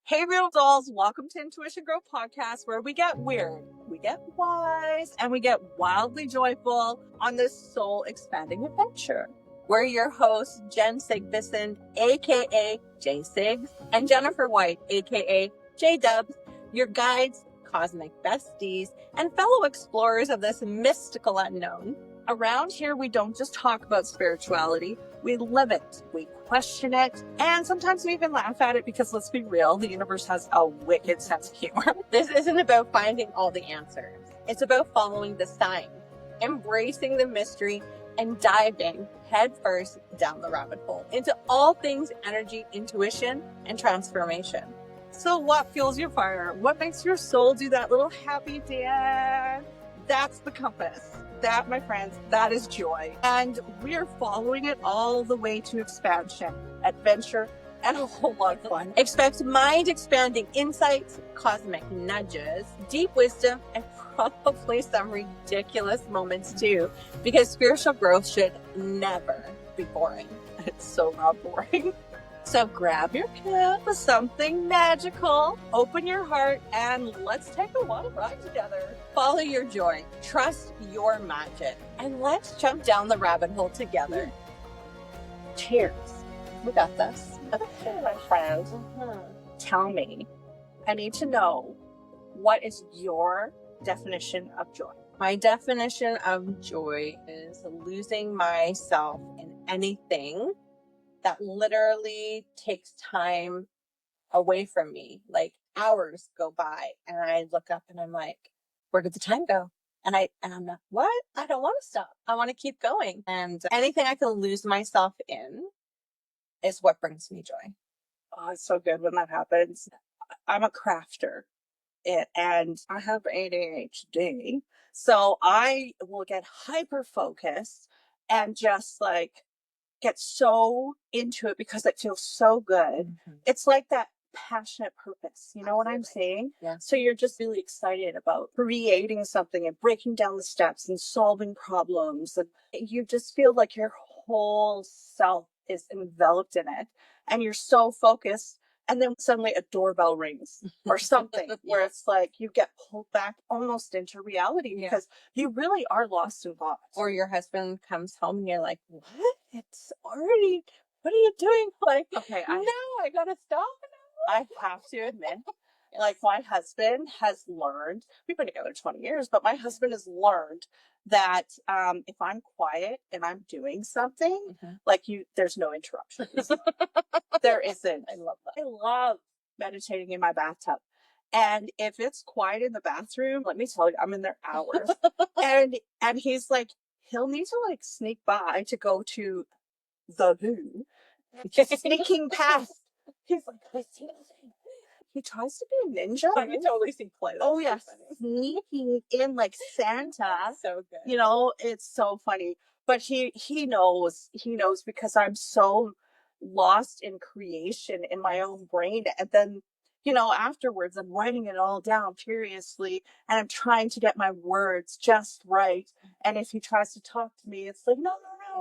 Hey, real dolls, welcome to Intuition Grow Podcast, where we get weird, we get wise, and we get wildly joyful on this soul expanding adventure. We're your hosts, Jenn Sigfuson, aka JSigs, and Jennifer White, aka JDubz, your guides, cosmic besties, and fellow explorers of this mystical unknown. Around here, we don't just talk about spirituality, we live it, we question it, and sometimes we even laugh at it because, let's be real, the universe has a wicked sense of humor. This isn't about finding all the answers. It's about following the signs, embracing the mystery, and diving headfirst down the rabbit hole into all things energy, intuition, and transformation. So what fuels your fire? What makes your soul do that little happy dance? That's the compass. That, my friends, that is joy. And we're following it all the way to expansion, adventure, and a whole lot of fun. Expect mind-expanding insights, cosmic nudges, deep wisdom, and probably some ridiculous moments too, because spiritual growth should never be boring. It's so not boring. So grab your pen, Something magical, open your heart, and let's take a wild ride together. follow your joy, trust your magic, and let's jump down the rabbit hole together. Cheers. We got this. Okay, my friends, tell me, I need to know, what is your definition of joy? My definition of joy is losing myself in anything that literally takes time away from me. Like hours go by and I look up and I'm like, where did the time go? And I'm like, what? I don't want to stop. I want to keep going. And anything I can lose myself in is what brings me joy. Oh, it's so good when that happens. I'm a crafter and I have ADHD. So I will get hyper focused and just like get so into it because it feels so good. It's like that passionate purpose. You know what I'm saying? Yeah. So you're just really excited about creating something and breaking down the steps and solving problems. And you just feel like your whole self is enveloped in it. And you're so focused. And then suddenly a doorbell rings or something where it's like you get pulled back almost into reality because you really are lost in thought. Or your husband comes home and you're like, what? It's already, what are you doing? Like, Okay, I gotta stop now. I have to admit, like my husband has learned, we've been together 20 years, but my husband has learned that if I'm quiet and I'm doing something, like there's no interruptions. There isn't. I love that. I love meditating in my bathtub. And if it's quiet in the bathroom, let me tell you, I'm in there hours. and he's like, he'll need to like sneak by to go to the loo. Sneaking past. He's like, I see nothing. He tries to be a ninja. I can totally see play. Oh yes, sneaking in like Santa. So good. You know, it's so funny. But he knows because I'm so lost in creation in my own brain. And then, you know, afterwards I'm writing it all down furiously and I'm trying to get my words just right. And if he tries to talk to me, it's like, no,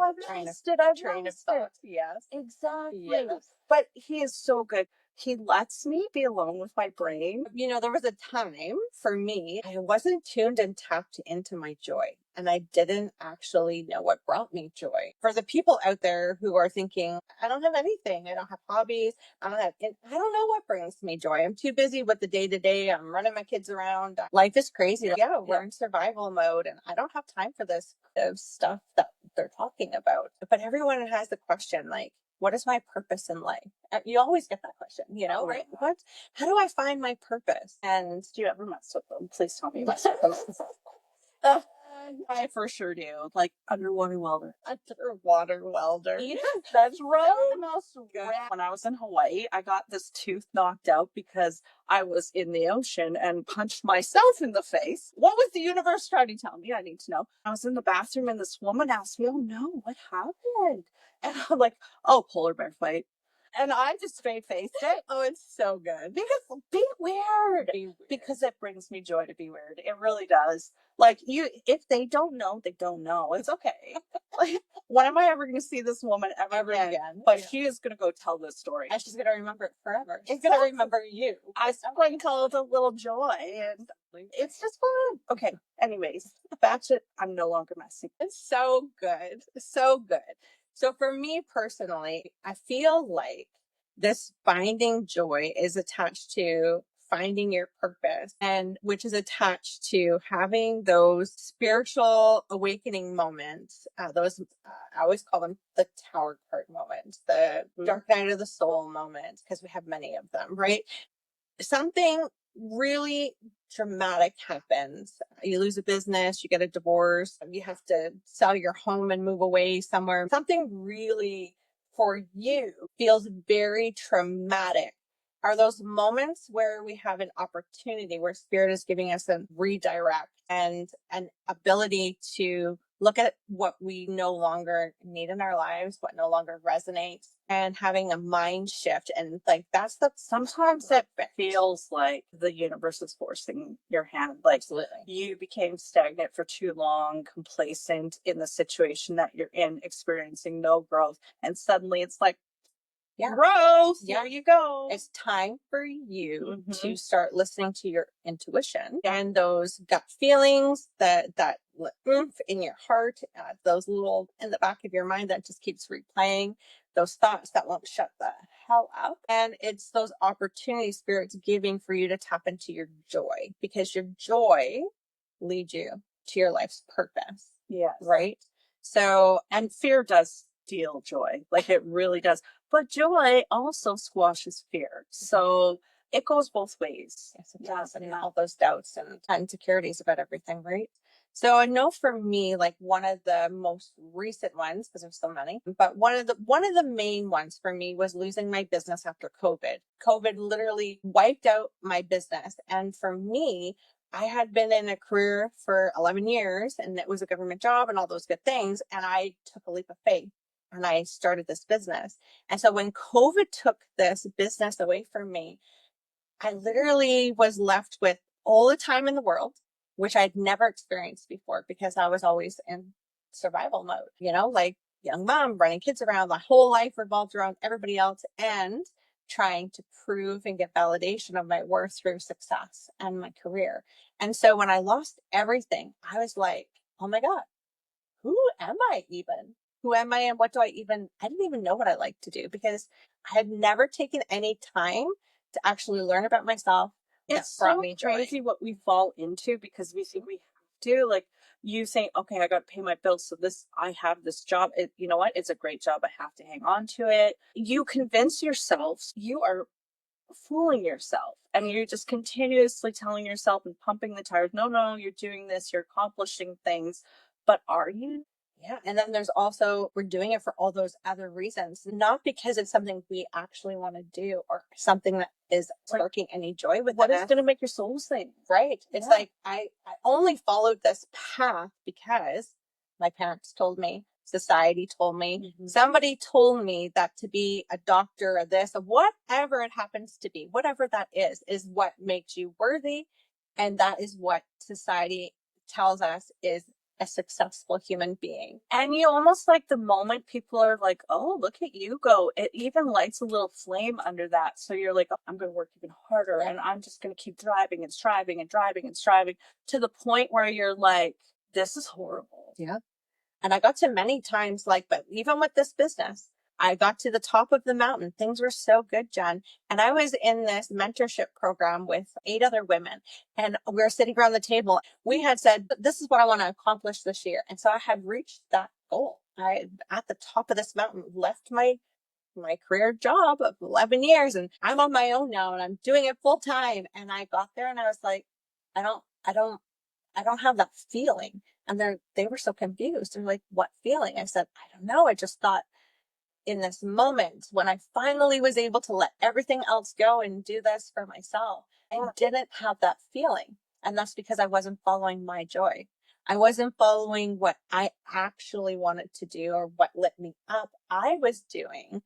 I've lost it. I've lost it. Yes. Exactly. Yes. But he is so good. He lets me be alone with my brain. You know, there was a time for me, I wasn't tuned and tapped into my joy. And I didn't actually know what brought me joy. For the people out there who are thinking, I don't have anything. I don't have hobbies. I don't know what brings me joy. I'm too busy with the day to day. I'm running my kids around. Life is crazy. Yeah, we're in survival mode and I don't have time for this stuff that they're talking about. But everyone has the question like, what is my purpose in life? You always get that question, you know, right? How do I find my purpose? And do you ever mess with them? Please tell me you mess with them. I for sure do. Like underwater welder. Underwater welder. Yes, that's right. When I was in Hawaii, I got this tooth knocked out because I was in the ocean and punched myself in the face. What was the universe trying to tell me? I need to know. I was in the bathroom and this woman asked me, oh no, what happened? And I'm like, oh, polar bear fight. And I just straight faced it. Oh, it's so good. Because be weird. Be weird. Because it brings me joy to be weird. It really does. Like, if they don't know, they don't know. It's okay. Like, when am I ever going to see this woman ever again? But she is going to go tell this story. And she's going to remember it forever. She's going to remember you. I sprinkled a little joy, and it's just fun. Okay. Anyways, that's it. I'm no longer messy. It's so good. So good. So for me personally, I feel like this finding joy is attached to finding your purpose, and which is attached to having those spiritual awakening moments. I always call them the tower card moments, the dark night of the soul moments, because we have many of them, right? Something really dramatic happens. You lose a business, you get a divorce, you have to sell your home and move away somewhere. Something really for you feels very traumatic. Are those moments where we have an opportunity, where spirit is giving us a redirect and an ability to look at what we no longer need in our lives, what no longer resonates, and having a mind shift. And like, sometimes it feels like the universe is forcing your hand. Like, absolutely, you became stagnant for too long, complacent in the situation that you're in, experiencing no growth. And suddenly it's like, growth. Yeah. There you go. It's time for you to start listening to your intuition and those gut feelings, that oomph in your heart, those little in the back of your mind that just keeps replaying, those thoughts that won't shut the hell up. And it's those opportunities spirit's giving for you to tap into your joy, because your joy leads you to your life's purpose. Yes. Right? So, and fear does steal joy. Like, it really does. But joy also squashes fear. So it goes both ways. Yes, it does. And all those doubts and insecurities about everything, right? So I know for me, like, one of the most recent ones, because there's so many, but one of the main ones for me was losing my business after COVID. COVID literally wiped out my business. And for me, I had been in a career for 11 years, and it was a government job and all those good things. And I took a leap of faith and I started this business. And so when COVID took this business away from me, I literally was left with all the time in the world, which I'd never experienced before, because I was always in survival mode, like young mom running kids around. My whole life revolved around everybody else and trying to prove and get validation of my worth through success and my career. And so when I lost everything, I was like, oh my God, who am I even? Who am I, and what do I didn't even know what I like to do, because I had never taken any time to actually learn about myself. It's so crazy what we fall into, because we think we have to. Like, you say, okay, I got to pay my bills, so I have this job. You know what? It's a great job. I have to hang on to it. You convince yourself you are fooling yourself, and you're just continuously telling yourself and pumping the tires. No, you're doing this. You're accomplishing things. But are you? Yeah. And then there's also, we're doing it for all those other reasons, not because it's something we actually want to do or something that is sparking any joy with what is going to make your soul sing. Right. It's like, I only followed this path because my parents told me, society told me, somebody told me that to be a doctor or this, or whatever it happens to be, whatever that is what makes you worthy. And that is what society tells us is a successful human being. And you almost, like, the moment people are like, oh, look at you go, it even lights a little flame under that. So you're like, oh, I'm going to work even harder, and I'm just going to keep driving and striving and driving and striving, to the point where you're like, this is horrible. Yeah. And I got to many times, but even with this business, I got to the top of the mountain. Things were so good, Jen. And I was in this mentorship program with 8 other women, and we were sitting around the table. We had said, this is what I want to accomplish this year. And so I had reached that goal. I, at the top of this mountain, left my career job of 11 years, and I'm on my own now, and I'm doing it full time. And I got there and I was like, I don't have that feeling. And they were so confused. They're like, what feeling? I said, I don't know. I just thought, in this moment when I finally was able to let everything else go and do this for myself, I didn't have that feeling. And that's because I wasn't following my joy. I wasn't following what I actually wanted to do or what lit me up. I was doing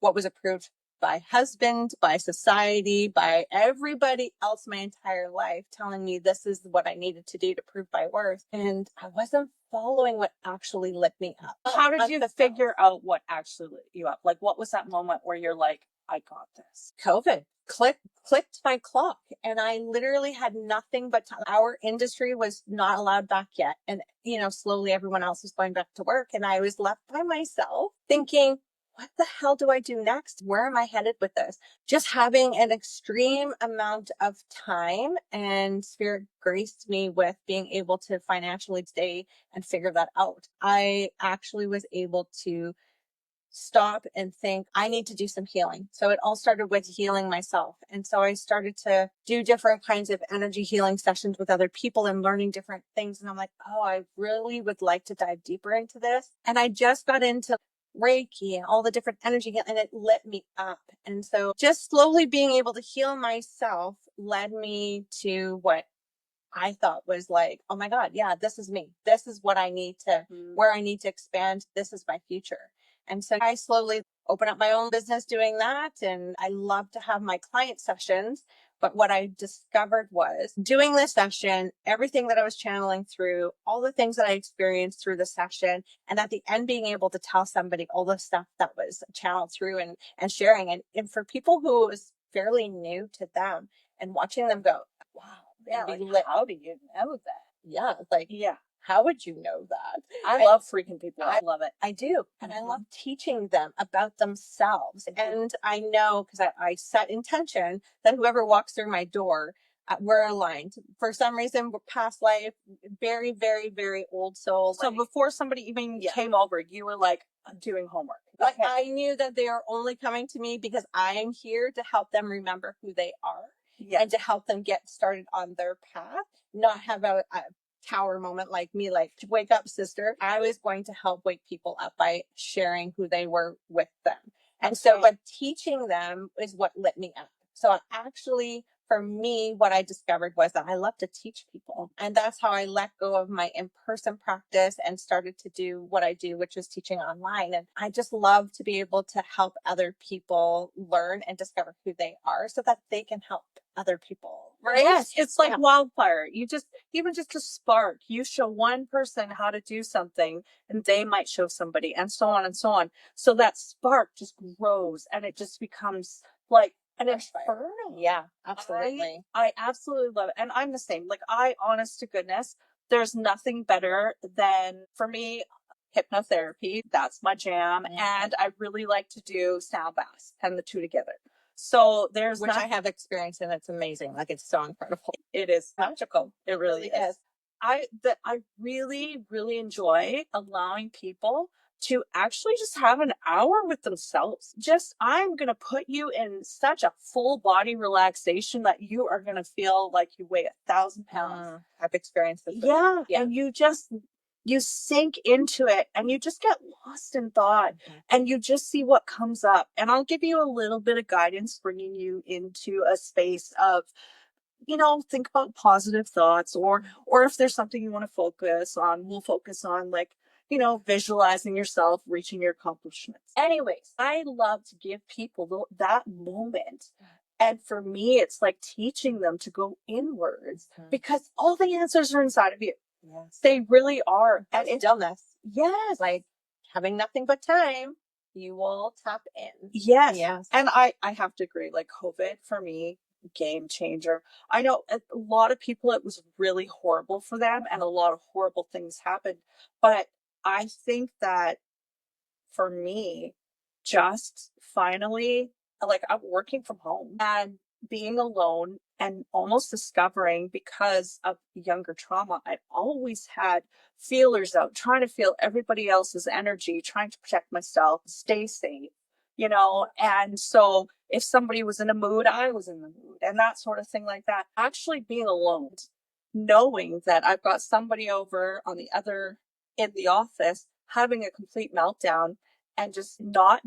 what was approved by husband, by society, by everybody else my entire life telling me this is what I needed to do to prove my worth. And I wasn't following what actually lit me up. How did you figure out what actually lit you up? Like, what was that moment where you're like, I got this? COVID clicked my clock, and I literally had nothing but time. Our industry was not allowed back yet. And, slowly everyone else was going back to work, and I was left by myself thinking, what the hell do I do next? Where am I headed with this? Just having an extreme amount of time, and Spirit graced me with being able to financially stay and figure that out. I actually was able to stop and think, I need to do some healing. So it all started with healing myself. And so I started to do different kinds of energy healing sessions with other people and learning different things. And I'm like, oh, I really would like to dive deeper into this. And I just got into Reiki and all the different energy healing, and it lit me up. And so just slowly being able to heal myself led me to what I thought was like, oh my God, yeah, this is me. This is what I need to, where I need to expand. This is my future. And so I slowly opened up my own business doing that. And I love to have my client sessions. But what I discovered was doing this session, everything that I was channeling through, all the things that I experienced through the session, and at the end being able to tell somebody all the stuff that was channeled through and sharing. And for people who was fairly new to them and watching them go, wow. Yeah, like, how do you know that? Yeah, like, yeah. How would you know that? I love freaking people. I love it. I do. And I love teaching them about themselves. And I know, because I set intention that whoever walks through my door, we're aligned. For some reason, past life, very, very, very old soul. So before somebody even came over, you were like, I'm doing homework. Like, I knew that they are only coming to me because I am here to help them remember who they are. And to help them get started on their path, not have a tower moment like me, like, wake up, sister. I was going to help wake people up by sharing who they were with them. And so, but teaching them is what lit me up. So actually, for me, what I discovered was that I love to teach people. And that's how I let go of my in-person practice and started to do what I do, which is teaching online. And I just love to be able to help other people learn and discover who they are so that they can help other people. Right? Yes, it's like wildfire. You just, even just a spark, you show one person how to do something and they might show somebody, and so on and so on. So that spark just grows and it just becomes like an inferno. Yeah, absolutely. I absolutely love it. And I'm the same. Like, honest to goodness, there's nothing better than, for me, hypnotherapy. That's my jam. And I really like to do sound baths and the two together. So which I have experience in. It's amazing. Like, it's so incredible. It is magical. It really is. I really, really enjoy allowing people to actually just have an hour with themselves. I'm going to put you in such a full body relaxation that you are going to feel like you weigh 1,000 pounds. I've experienced this. Yeah. And you sink into it and you just get lost in thought and you just see what comes up. And I'll give you a little bit of guidance, bringing you into a space of, think about positive thoughts, or if there's something you want to focus on, we'll focus on, like, visualizing yourself reaching your accomplishments. Anyways, I love to give people that moment. And for me, it's like teaching them to go inwards because all the answers are inside of you. Yes. They really are. And stillness. Yes. Like, having nothing but time, you will tap in. Yes. Yes. And I have to agree, like, COVID for me, game changer. I know a lot of people, it was really horrible for them and a lot of horrible things happened. But I think that for me, just finally, like, I'm working from home and being alone and almost discovering, because of younger trauma, I always had feelers out, trying to feel everybody else's energy, trying to protect myself, stay safe, and so if somebody was in a mood, I was in the mood, and that sort of thing like that. Actually being alone, knowing that I've got somebody over on the other in the office having a complete meltdown and just not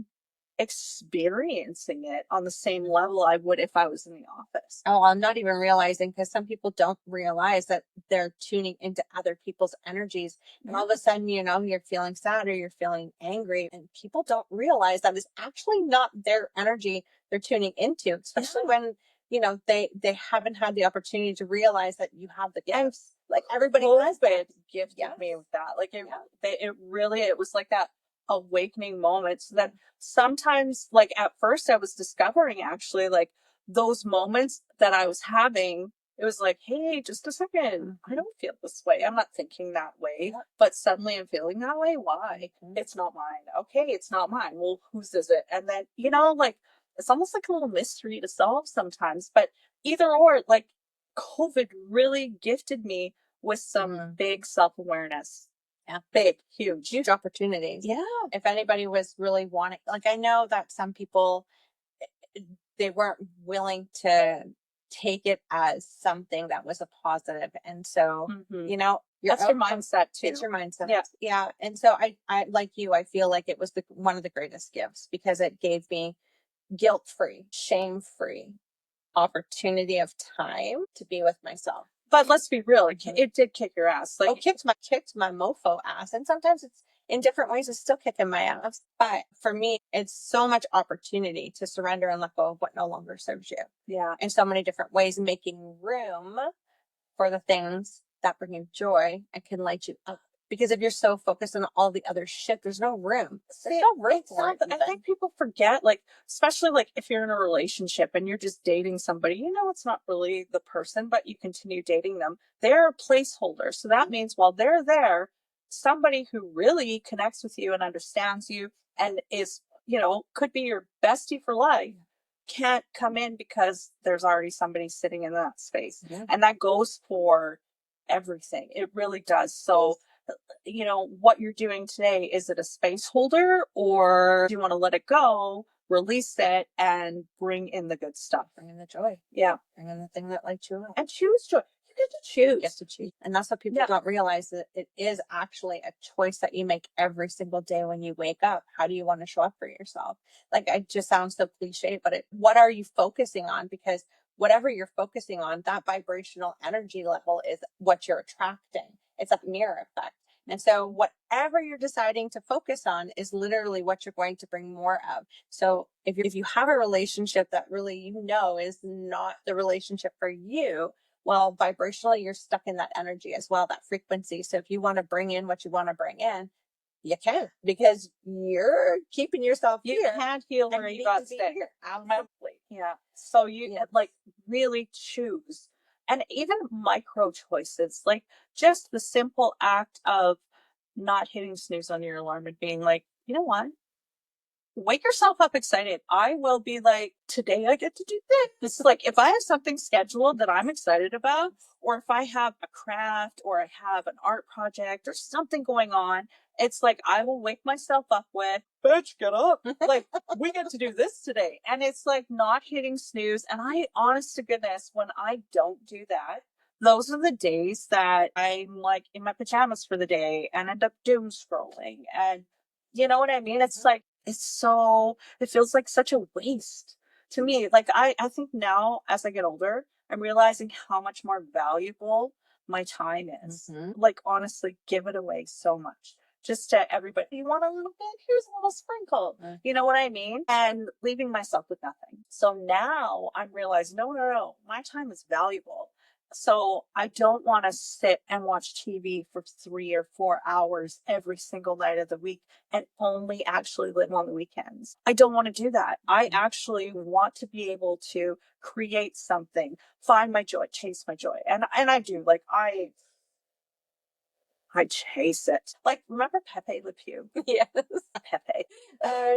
experiencing it on the same level I would if I was in the office. Oh, I'm not even realizing, because some people don't realize that they're tuning into other people's energies. And all of a sudden, you know, you're feeling sad or you're feeling angry, and people don't realize that it's actually not their energy they're tuning into, especially when, you know, they haven't had the opportunity to realize that you have the gifts. Like everybody has that. Gifted me with that. Like it was like that awakening moment. So that sometimes, like at first I was discovering actually like those moments that I was having, it was like, hey, just a second, I don't feel this way. I'm not thinking that way, but suddenly I'm feeling that way. Why? It's not mine. Okay, it's not mine. Well, whose is it? And then, you know, like it's almost like a little mystery to solve sometimes. But either or, like COVID really gifted me with some big self-awareness. Yeah. Big, huge opportunities. Yeah. If anybody was really wanting, like, I know that some people, they weren't willing to take it as something that was a positive. And so, you know, that's your mindset too. It's your mindset. Yeah. Yeah. And so I like you, I feel like it was one of the greatest gifts because it gave me guilt-free, shame-free opportunity of time to be with myself. But let's be real, it did kick your ass. Like, kicked my mofo ass. And sometimes it's in different ways, it's still kicking my ass. But for me, it's so much opportunity to surrender and let go of what no longer serves you. Yeah. In so many different ways, making room for the things that bring you joy and can light you up. Because if you're so focused on all the other shit, there's no room. There's no room for it. I think people forget, like, especially like if you're in a relationship and you're just dating somebody, you know, it's not really the person, but you continue dating them. They're a placeholder. So that means while they're there, somebody who really connects with you and understands you and is, you know, could be your bestie for life, can't come in because there's already somebody sitting in that space. Yeah. And that goes for everything. It really does. So, you know, what you're doing today, is it a space holder or do you want to let it go, release it, and bring in the good stuff? Bring in the joy. Yeah. Bring in the thing that lights you up. And choose joy. You get to choose. You get to choose. And that's what people don't realize, that it is actually a choice that you make every single day when you wake up. How do you want to show up for yourself? Like, it just sounds so cliche, but what are you focusing on? Because whatever you're focusing on, that vibrational energy level is what you're attracting. It's a mirror effect. And so whatever you're deciding to focus on is literally what you're going to bring more of. So if you have a relationship that really, you know, is not the relationship for you, well, vibrationally, you're stuck in that energy as well, that frequency. So if you want to bring in what you want to bring in, you can, because you're keeping yourself here. You can't heal where you got sick. Absolutely. Yeah. So you like really choose. And even micro choices, like just the simple act of not hitting snooze on your alarm and being like, you know what? Wake yourself up excited. I will be like, today I get to do this. This is like, if I have something scheduled that I'm excited about, or if I have a craft or I have an art project or something going on, it's like, I will wake myself up with, bitch, get up. Like, we get to do this today. And it's like not hitting snooze. And I, honest to goodness, when I don't do that, those are the days that I'm like in my pajamas for the day and end up doom scrolling. And you know what I mean? It's like, it feels like such a waste to me. Like, I think now as I get older, I'm realizing how much more valuable my time is. Like, honestly, give it away so much. Just to everybody, you want a little bit? Here's a little sprinkle. You know what I mean? And leaving myself with nothing. So now I'm realizing, no, my time is valuable. So I don't want to sit and watch TV for 3 or 4 hours every single night of the week and only actually live on the weekends. I don't want to do that. I actually want to be able to create something, find my joy, chase my joy. And I do, like, I chase it. Like, remember Pepe Le Pew? Yes. Pepe.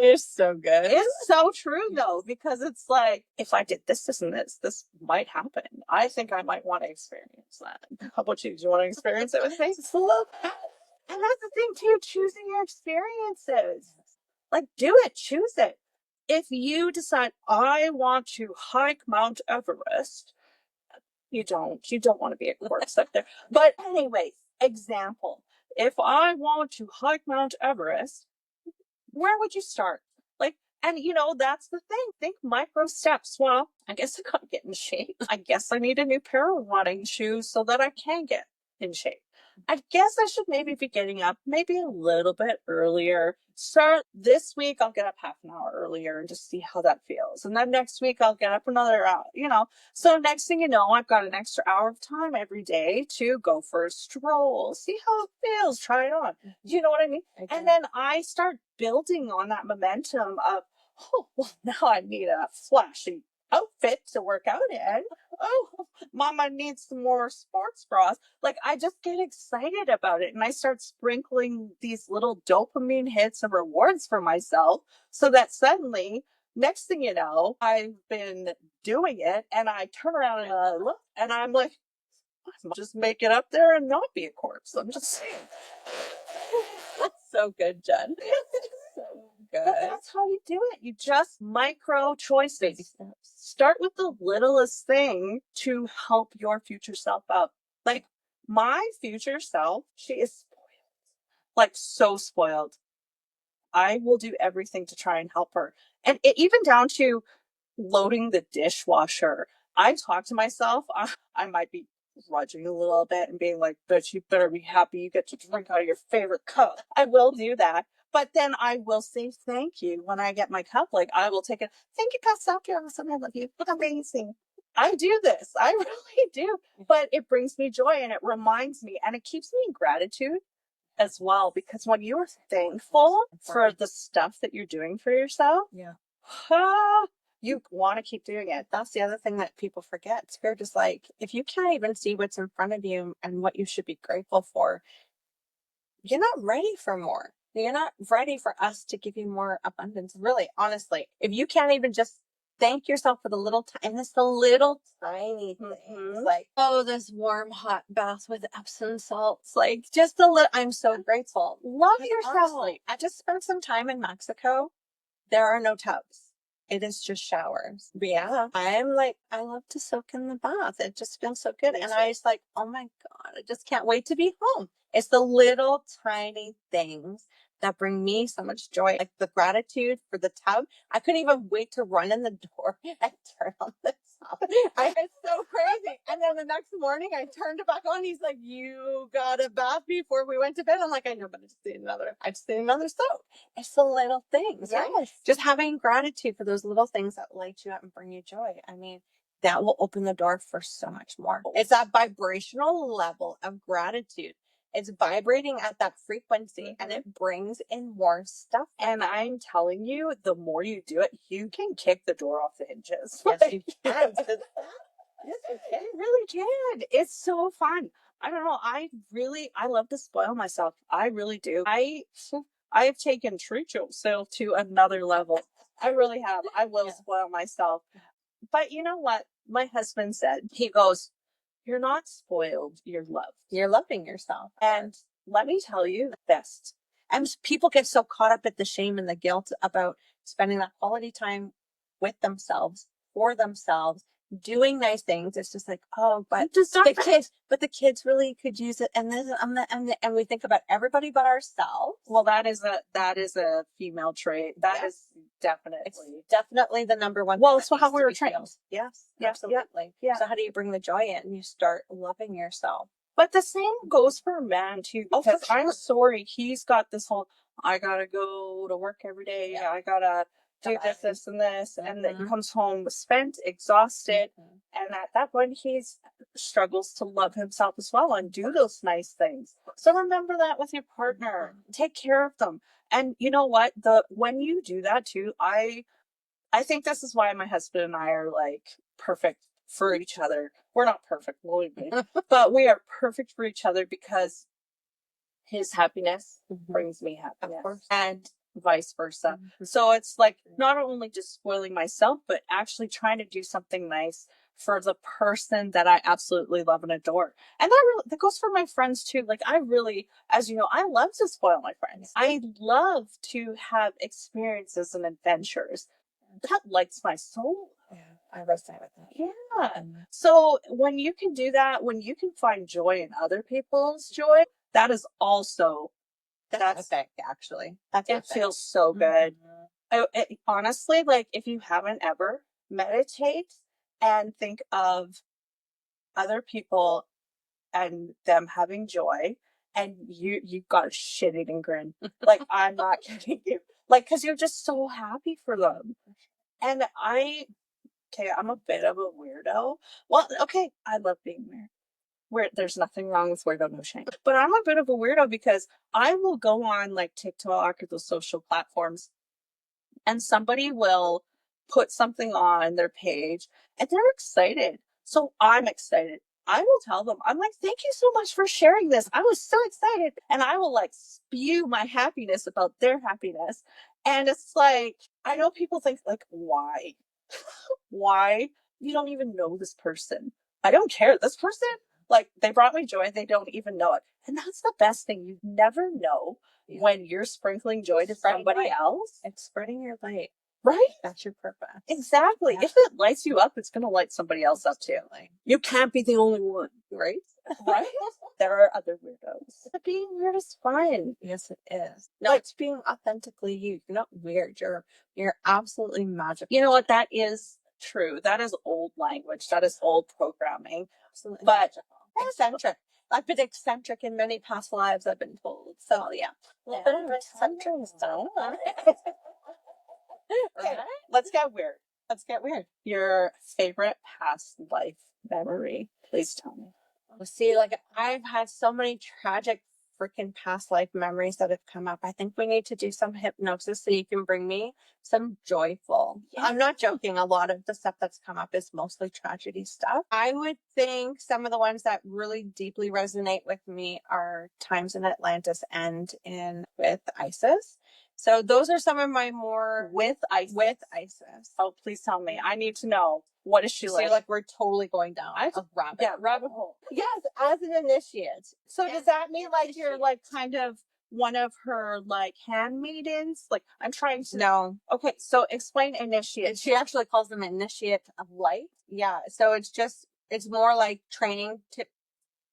You're so good. It's so true, though, because it's like, if I did this and this might happen. I think I might want to experience that. How about you? Do you want to experience it with me? Just a little bit. And that's the thing, too, choosing your experiences. Like, do it. Choose it. If you decide, I want to hike Mount Everest, you don't want to be a corpse up there. But anyways, example, if I want to hike Mount Everest, where would you start? Like, and you know, that's the thing. Think micro steps. Well, I guess I gotta get in shape. I guess I need a new pair of running shoes so that I can get in shape. I guess I should maybe be getting up maybe a little bit earlier. Start this week, I'll get up half an hour earlier and just see how that feels. And then next week, I'll get up another hour, you know. So next thing you know, I've got an extra hour of time every day to go for a stroll, see how it feels, try it on. Do you know what I mean? And then I start building on that momentum of, oh, well, now I need a flashy outfit to work out in. Oh, mama needs some more sports bras. Like, I just get excited about it and I start sprinkling these little dopamine hits and rewards for myself so that suddenly, next thing you know, I've been doing it and I turn around and I look and I'm like, I might just make it up there and not be a corpse. I'm just saying. That's so good, Jen. So good. But that's how you do it. You just micro choices. Baby steps. Start with the littlest thing to help your future self out. Like my future self, she is spoiled. Like so spoiled. I will do everything to try and help her. And even down to loading the dishwasher. I talk to myself. I might be grudging a little bit and being like, bitch, you better be happy you get to drink out of your favorite cup. I will do that. But then I will say thank you when I get my cup. Like I will take it. Thank you, Pastor. You're awesome. I love you. Amazing. I do this. I really do. But it brings me joy and it reminds me and it keeps me in gratitude as well. Because when you are thankful for the stuff that you're doing for yourself, you want to keep doing it. That's the other thing that people forget. We're just like, if you can't even see what's in front of you and what you should be grateful for, you're not ready for more. You're not ready for us to give you more abundance. Really, honestly, if you can't even just thank yourself for the little and it's the little tiny things, like, oh, this warm hot bath with Epsom salts, like just a little. I'm so grateful. Love yourself. Honestly, I just spent some time in Mexico. There are no tubs. It is just showers. But yeah, I'm like, I love to soak in the bath. It just feels so good. And I was like, oh my God, I just can't wait to be home. It's the little tiny things that bring me so much joy. Like the gratitude for the tub. I couldn't even wait to run in the door and turn on the tub. I was so crazy. And then the next morning I turned it back on. He's like, you got a bath before we went to bed. I'm like, I know, but I just need another soak. It's the little things, right? Just having gratitude for those little things that light you up and bring you joy. I mean, that will open the door for so much more. It's that vibrational level of gratitude. It's vibrating at that frequency and it brings in more stuff. And I'm telling you, the more you do it, you can kick the door off the hinges. Yes, you can. Yes, you really can. It's so fun. I don't know. I love to spoil myself. I really do. I have taken treat yourself to another level. I really have. I will spoil myself. But you know what? My husband said, he goes, you're not spoiled, you're loved. You're loving yourself. And let me tell you the best. And people get so caught up at the shame and the guilt about spending that quality time with themselves, for themselves, doing nice things. It's just like, oh, but the kids really could use it. And this and we think about everybody but ourselves. Well, that is a female trait. That is definitely the number one. Well, it's how we were trained. Yes, absolutely. Yeah. So how do you bring the joy in? You start loving yourself. But the same goes for a man too, because I'm sorry, he's got this whole, I gotta go to work every day. Yeah. I gotta do this, and this. And then he comes home spent, exhausted. And at that point, he struggles to love himself as well and do those nice things. So remember that with your partner. Take care of them. And you know what? When you do that too, I think this is why my husband and I are like perfect for each other. We're not perfect, believe me, but we are perfect for each other because his happiness brings me happiness, and vice versa. So it's like not only just spoiling myself, but actually trying to do something nice for the person that I absolutely love and adore. And that goes for my friends too. Like I really, as you know, I love to spoil my friends. I love to have experiences and adventures. That lights my soul. Yeah, I resonate with that. Yeah. So when you can do that, when you can find joy in other people's joy, that is also that's epic, actually. It feels so good. Honestly, like if you haven't ever, meditate and think of other people and them having joy, and you've got a shit-eating grin. Like, I'm not kidding you. Like, because you're just so happy for them. And I'm a bit of a weirdo. Well, okay, I love being weird. There's nothing wrong with weirdo, no shame. But I'm a bit of a weirdo because I will go on like TikTok or those social platforms, and somebody will put something on their page and they're excited. So I'm excited. I will tell them, I'm like, thank you so much for sharing this. I was so excited. And I will like spew my happiness about their happiness. And it's like, I know people think like, why? Why? You don't even know this person. I don't care. This person, like, they brought me joy. They don't even know it. And that's the best thing. You never know when you're sprinkling joy to somebody else. It's spreading your light. Right? That's your purpose. Exactly. Yeah. If it lights you up, it's going to light somebody else up too. You can't be the only one, right? Right? There are other weirdos. But being weird is fun. Yes, it is. No, it's being authentically you. You're not weird. You're absolutely magical. You know what? That is true. That is old language. That is old programming. Absolutely but magical. Eccentric. I've been eccentric in many past lives, I've been told. So yeah. A bit of eccentric stuff. Okay, let's get weird. Let's get weird. Your favorite past life memory. Please tell me. See, like, I've had so many tragic freaking past life memories that have come up. I think we need to do some hypnosis so you can bring me some joyful. Yeah. I'm not joking. A lot of the stuff that's come up is mostly tragedy stuff. I would think some of the ones that really deeply resonate with me are times in Atlantis and with ISIS. So those are some of my more with ISIS. Oh, please tell me. I need to know. What is she like? Like, we're totally going down a rabbit hole. Yes, as an initiate. So does that mean like you're like kind of one of her like handmaidens? Like, I'm trying to. No. Okay, so explain initiate. She actually calls them initiate of light. Yeah. So it's more like training to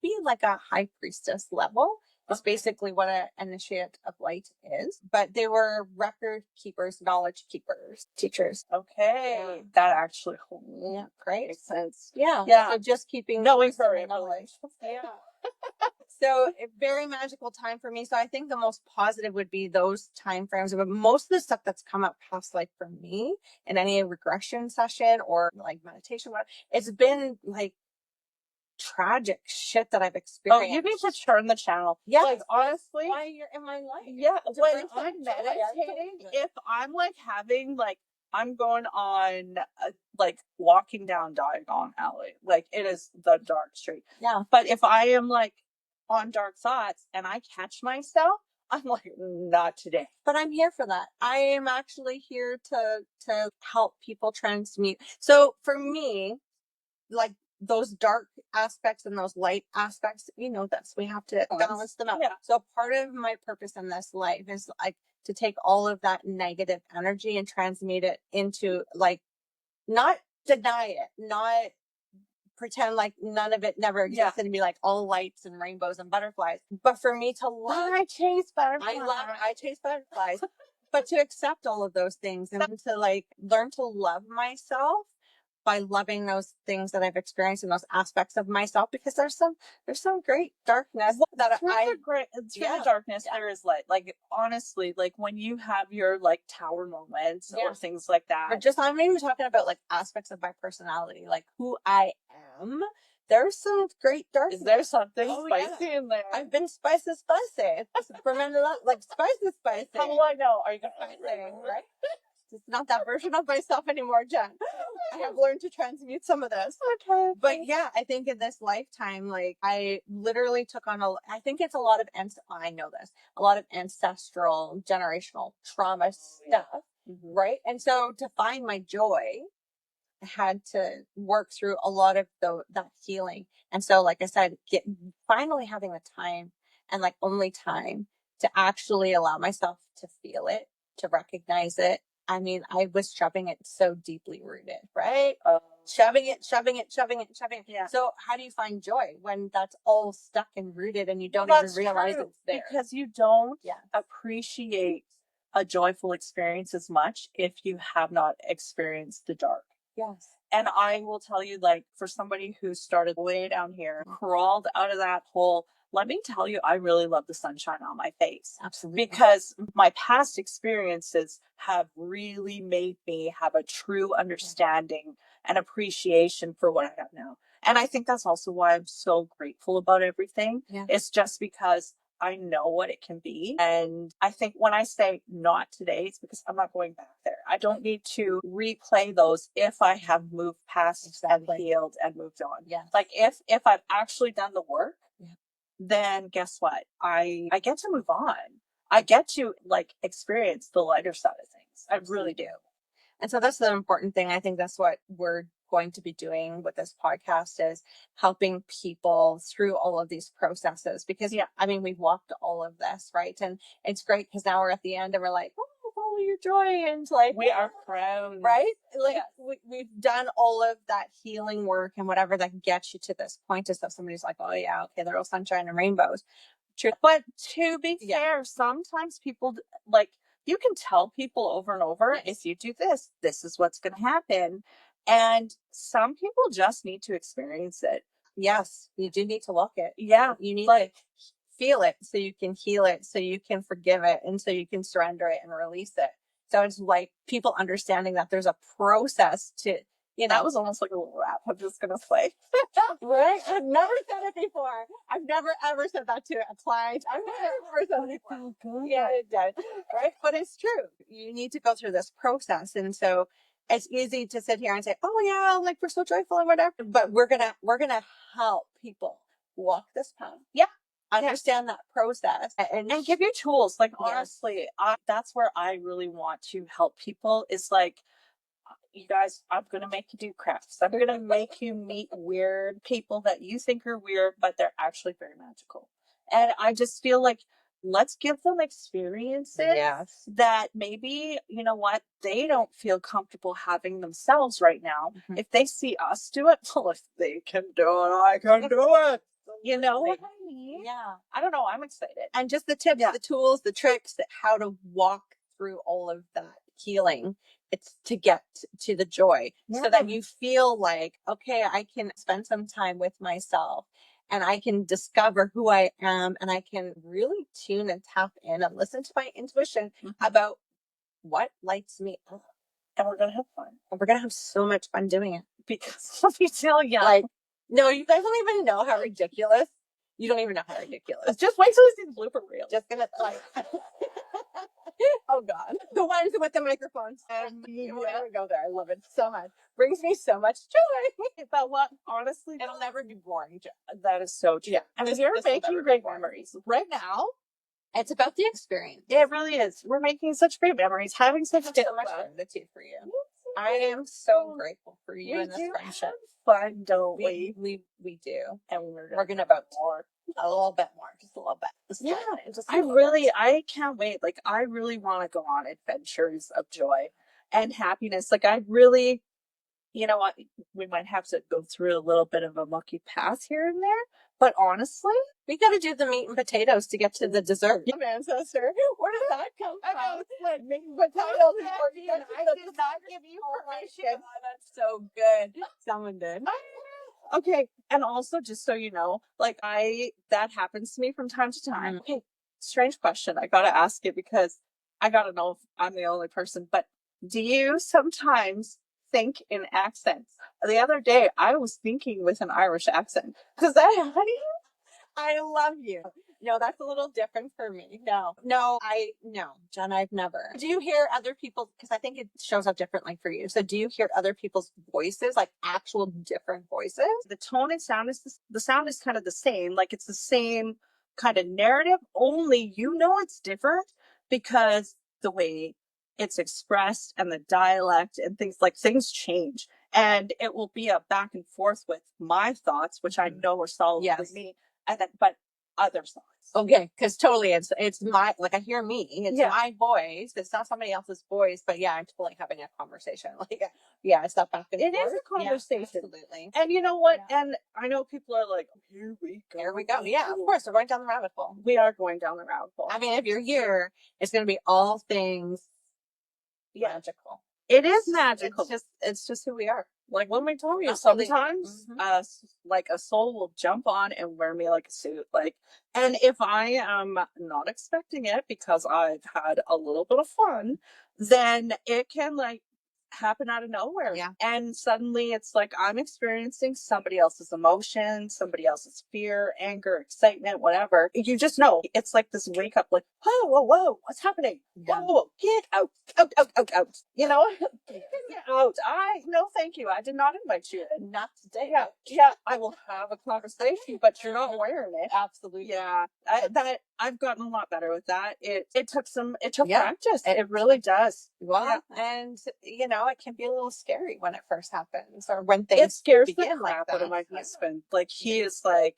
be like a high priestess level. It's basically what an initiate of light is. But they were record keepers, knowledge keepers, teachers. Okay. Yeah. That actually great. Makes sense. Yeah. Yeah. So just keeping knowing her knowledge. Yeah. So a very magical time for me. So I think the most positive would be those time frames. But most of the stuff that's come up past life for me in any regression session or like meditation, it's been like tragic shit that I've experienced. Oh, you need to turn the channel. Yeah, like honestly, why you're in my life? Yeah, when I'm meditating, if I'm like having like I'm going on like walking down Diagon Alley, like it is the dark street. Yeah, but if I am like on dark thoughts and I catch myself, I'm like, not today. But I'm here for that. I am actually here to help people transmute. So for me, like, those dark aspects and those light aspects, we have to balance them out. Yeah. So part of my purpose in this life is like to take all of that negative energy and transmute it into, like, not deny it, not pretend like none of it never existed and be like all lights and rainbows and butterflies. But for me to love, I chase butterflies. I chase butterflies. But to accept all of those things and to like learn to love myself by loving those things that I've experienced and those aspects of myself, because there's some great darkness that through the darkness there is light. Like honestly, like when you have your like tower moments or things like that. Or just, I'm even talking about like aspects of my personality, like who I am. There's some great darkness. Is there something spicy in there? I've been spicy. Remember that? Like spicy. How do I know? Are you gonna find right? It's not that version of myself anymore, Jen. I have learned to transmute some of this. Okay. But yeah, I think in this lifetime, like, I literally took on I think it's a lot of, I know this, a lot of ancestral, generational trauma stuff, right? And so to find my joy, I had to work through a lot of that healing. And so, like I said, finally having the time and like only time to actually allow myself to feel it, to recognize it. I mean, I was shoving it so deeply rooted, right? Shoving it. Yeah. So how do you find joy when that's all stuck and rooted and you don't even realize it's there? Because you don't appreciate a joyful experience as much if you have not experienced the dark. Yes. And I will tell you, like, for somebody who started way down here, crawled out of that hole, let me tell you, I really love the sunshine on my face. Absolutely. Because my past experiences have really made me have a true understanding and appreciation for what I have now. And I think that's also why I'm so grateful about everything. Yeah. It's just because I know what it can be. And I think when I say not today, it's because I'm not going back there. I don't need to replay those if I have moved past and healed and moved on. Yeah. Like if I've actually done the work, yeah. then guess what? I get to move on. I get to like experience the lighter side of things. I really do. And so that's the important thing. I think that's what we're going to be doing with this podcast, is helping people through all of these processes, because I mean, we've walked all of this, right? And it's great because now we're at the end and we're like, oh, follow your joy, and like we are proud, right? Like we've done all of that healing work and whatever that gets you to this point. Is that somebody's like, oh yeah, okay, they're all sunshine and rainbows. True. But to be fair, sometimes people like, you can tell people over and over, if you do this, this is what's going to happen. And some people just need to experience it. Yes, you do need to look it. Yeah. You need to feel it so you can heal it, so you can forgive it, and so you can surrender it and release it. So it's like people understanding that there's a process to, you know. That was almost like a little rap. I'm just going to say. Right? I've never said it before. I've never ever said that to a client. I've never said it before. Good. Yeah, it does. Right? But it's true. You need to go through this process. And so it's easy to sit here and say, oh yeah, like we're so joyful and whatever. But we're gonna help people walk this path. Yeah. Understand that process and give you tools. Like honestly, that's where I really want to help people, is like, you guys, I'm going to make you do crafts. I'm going to make you meet weird people that you think are weird, but they're actually very magical. And I just feel like, let's give them experiences that maybe, you know what, they don't feel comfortable having themselves right now. Mm-hmm. If they see us do it, well, if they can do it, I can do it. You know what I mean? Yeah. I don't know. I'm excited. And just the tips, the tools, the tricks, how to walk through all of that healing. It's to get to the joy, so that you feel like, okay, I can spend some time with myself and I can discover who I am, and I can really tune and tap in and listen to my intuition about what lights me up. And we're going to have fun. And we're going to have so much fun doing it. Because let me tell you, like, no, you guys don't even know how ridiculous. You don't even know how ridiculous. Just wait till you see the blooper reel. Just gonna like. Oh God, the ones with the microphones. We won't even go there. I love it so much. Brings me so much joy. But what, honestly, it'll never be boring. That is so true. Yeah. And you're making great memories right now. It's about the experience. It really is. We're making such great memories. Having such much gratitude for you. I am so grateful for you and this friendship. Fun, don't we do. And we're gonna about more. A little bit more, just a little bit. I can't wait. Like, I really want to go on adventures of joy and happiness. Like, I really, you know what, we might have to go through a little bit of a mucky path here and there, but honestly, we got to do the meat and potatoes to get to the dessert. Ancestor, where did that come from? Like meat and potatoes. I did not give you permission. Oh, that's so good. Someone did. Okay. And also, just so you know, like, that happens to me from time to time. Okay. Strange question. I got to ask it because I got to know if I'm the only person, but do you sometimes think in accents? The other day, I was thinking with an Irish accent. Does that happen? I love you. No, that's a little different for me. No, Jen, I've never. Do you hear other people? Because I think it shows up differently for you. So do you hear other people's voices, like actual different voices? The tone and sound the sound is kind of the same. Like, it's the same kind of narrative, only it's different because the way it's expressed and the dialect and things change. And it will be a back and forth with my thoughts, which I know are solidly me, and then, but other thoughts. Okay, because totally, it's my, like, I hear me, it's my voice. It's not somebody else's voice, but I'm totally having a conversation. Like, it's that back and forth. It is a conversation, absolutely. And you know what? Yeah. And I know people are like, here we go. Yeah, of course, we're going down the rabbit hole. We are going down the rabbit hole. I mean, if you're here, it's going to be all things magical. It is magical. It's just who we are. Like, let me tell you, Absolutely. sometimes like a soul will jump on and wear me like a suit. Like, and if I am not expecting it because I've had a little bit of fun, then it can like happen out of nowhere. Yeah. And suddenly it's like I'm experiencing somebody else's emotion, somebody else's fear, anger, excitement, whatever. You just know. It's like this wake up, like, whoa, whoa, whoa, what's happening? Yeah. Whoa, whoa, whoa, get out, out, out, out, out. You know? Get out. No, thank you. I did not invite you in. Not today. Yeah, yeah. I will have a conversation, but you're not wearing it. Absolutely. Yeah, I've gotten a lot better with that. It took Yeah. practice. It really does. Well, and you know, it can be a little scary when it first happens, or when It things scares the begin like crap out of that. my husband. Like he's like,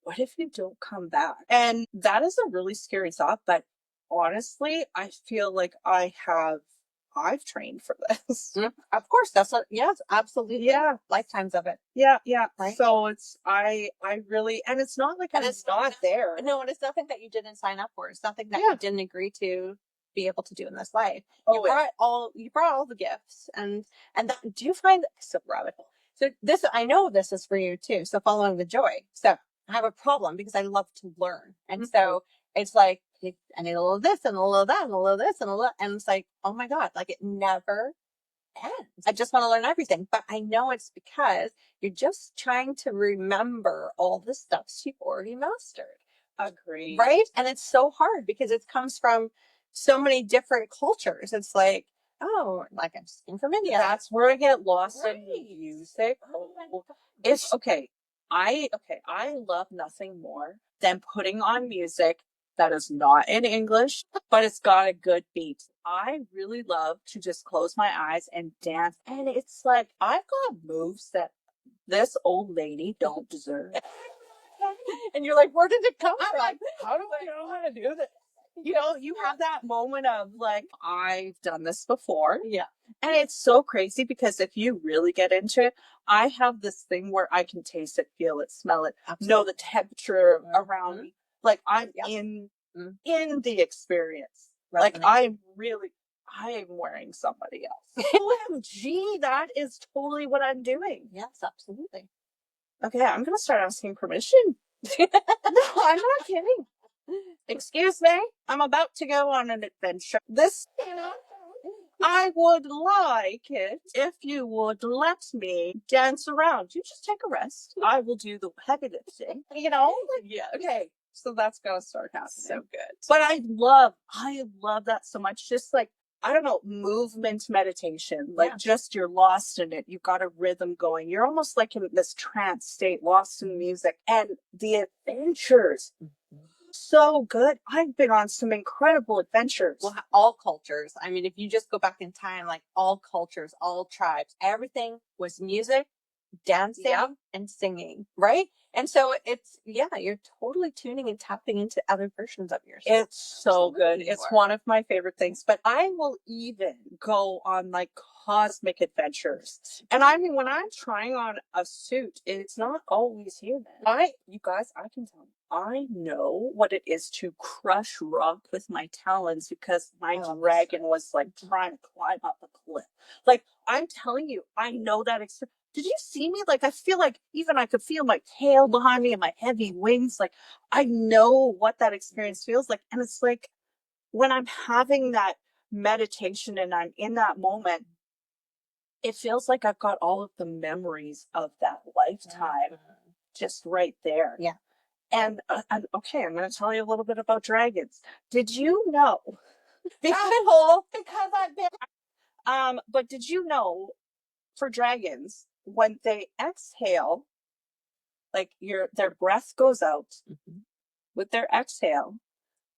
what if you don't come back? And that is a really scary thought. But honestly, I feel like I've trained for this. Of course, that's what. Yes, absolutely. Yeah. Lifetimes of it. Yeah, yeah. Right. So it's I really, and it's not like And I'm it's not there. No, and it's nothing that you didn't sign up for. It's nothing that Yeah. you didn't agree to be able to do in this life. Oh, You brought all the gifts, and that, do you find so rabbit hole? So this, I know this is for you too. So following the joy. So I have a problem because I love to learn, and so it's like I need a little of this and a little of that and a little of this and a little, and it's like, oh my god, like it never ends. I just want to learn everything, but I know it's because you're just trying to remember all the stuff you've already mastered. Agree. Right? And it's so hard because it comes from so many different cultures. It's like, oh, like I'm speaking from India. That's where I get lost in Right. music. Oh my God. It's okay. I love nothing more than putting on music that is not in English, but it's got a good beat. I really love to just close my eyes and dance. And it's like I've got moves that this old lady don't deserve. And you're like, where did it come from? Like, how do I know how to do this? You know, you have that moment of like, I've done this before. Yeah. And it's so crazy because if you really get into it, I have this thing where I can taste it, feel it, smell it, know the temperature around me. Like I'm in the experience. Like I'm wearing somebody else. OMG, that is totally what I'm doing. Yes, absolutely. Okay, I'm gonna start asking permission. No, I'm not kidding. Excuse me, I'm about to go on an adventure. I would like it if you would let me dance around. You just take a rest. I will do the heavy lifting. You know? Yeah. Okay. So that's gonna start happening. So good. But I love that so much. Just like, I don't know, movement meditation. Like just you're lost in it. You've got a rhythm going. You're almost like in this trance state, lost in music. And the adventures. So good. I've been on some incredible adventures. Well, all cultures. I mean, if you just go back in time, like all cultures, all tribes, everything was music, dancing, and singing, right? And so it's, you're totally tuning and tapping into other versions of yourself. It's so good. It's one of my favorite things. But I will even go on like cosmic adventures. And I mean, when I'm trying on a suit, it's not always human. You guys, I can tell you, I know what it is to crush rock with my talons because my dragon was like trying to climb up a cliff. Like, I'm telling you, I know that experience. Did you see me? Like, I feel like even I could feel my tail behind me and my heavy wings. Like, I know what that experience feels like. And it's like when I'm having that meditation and I'm in that moment, it feels like I've got all of the memories of that lifetime just right there. Yeah. And okay, I'm going to tell you a little bit about dragons. Did you know? But did you know for dragons, when they exhale, like their breath goes out with their exhale,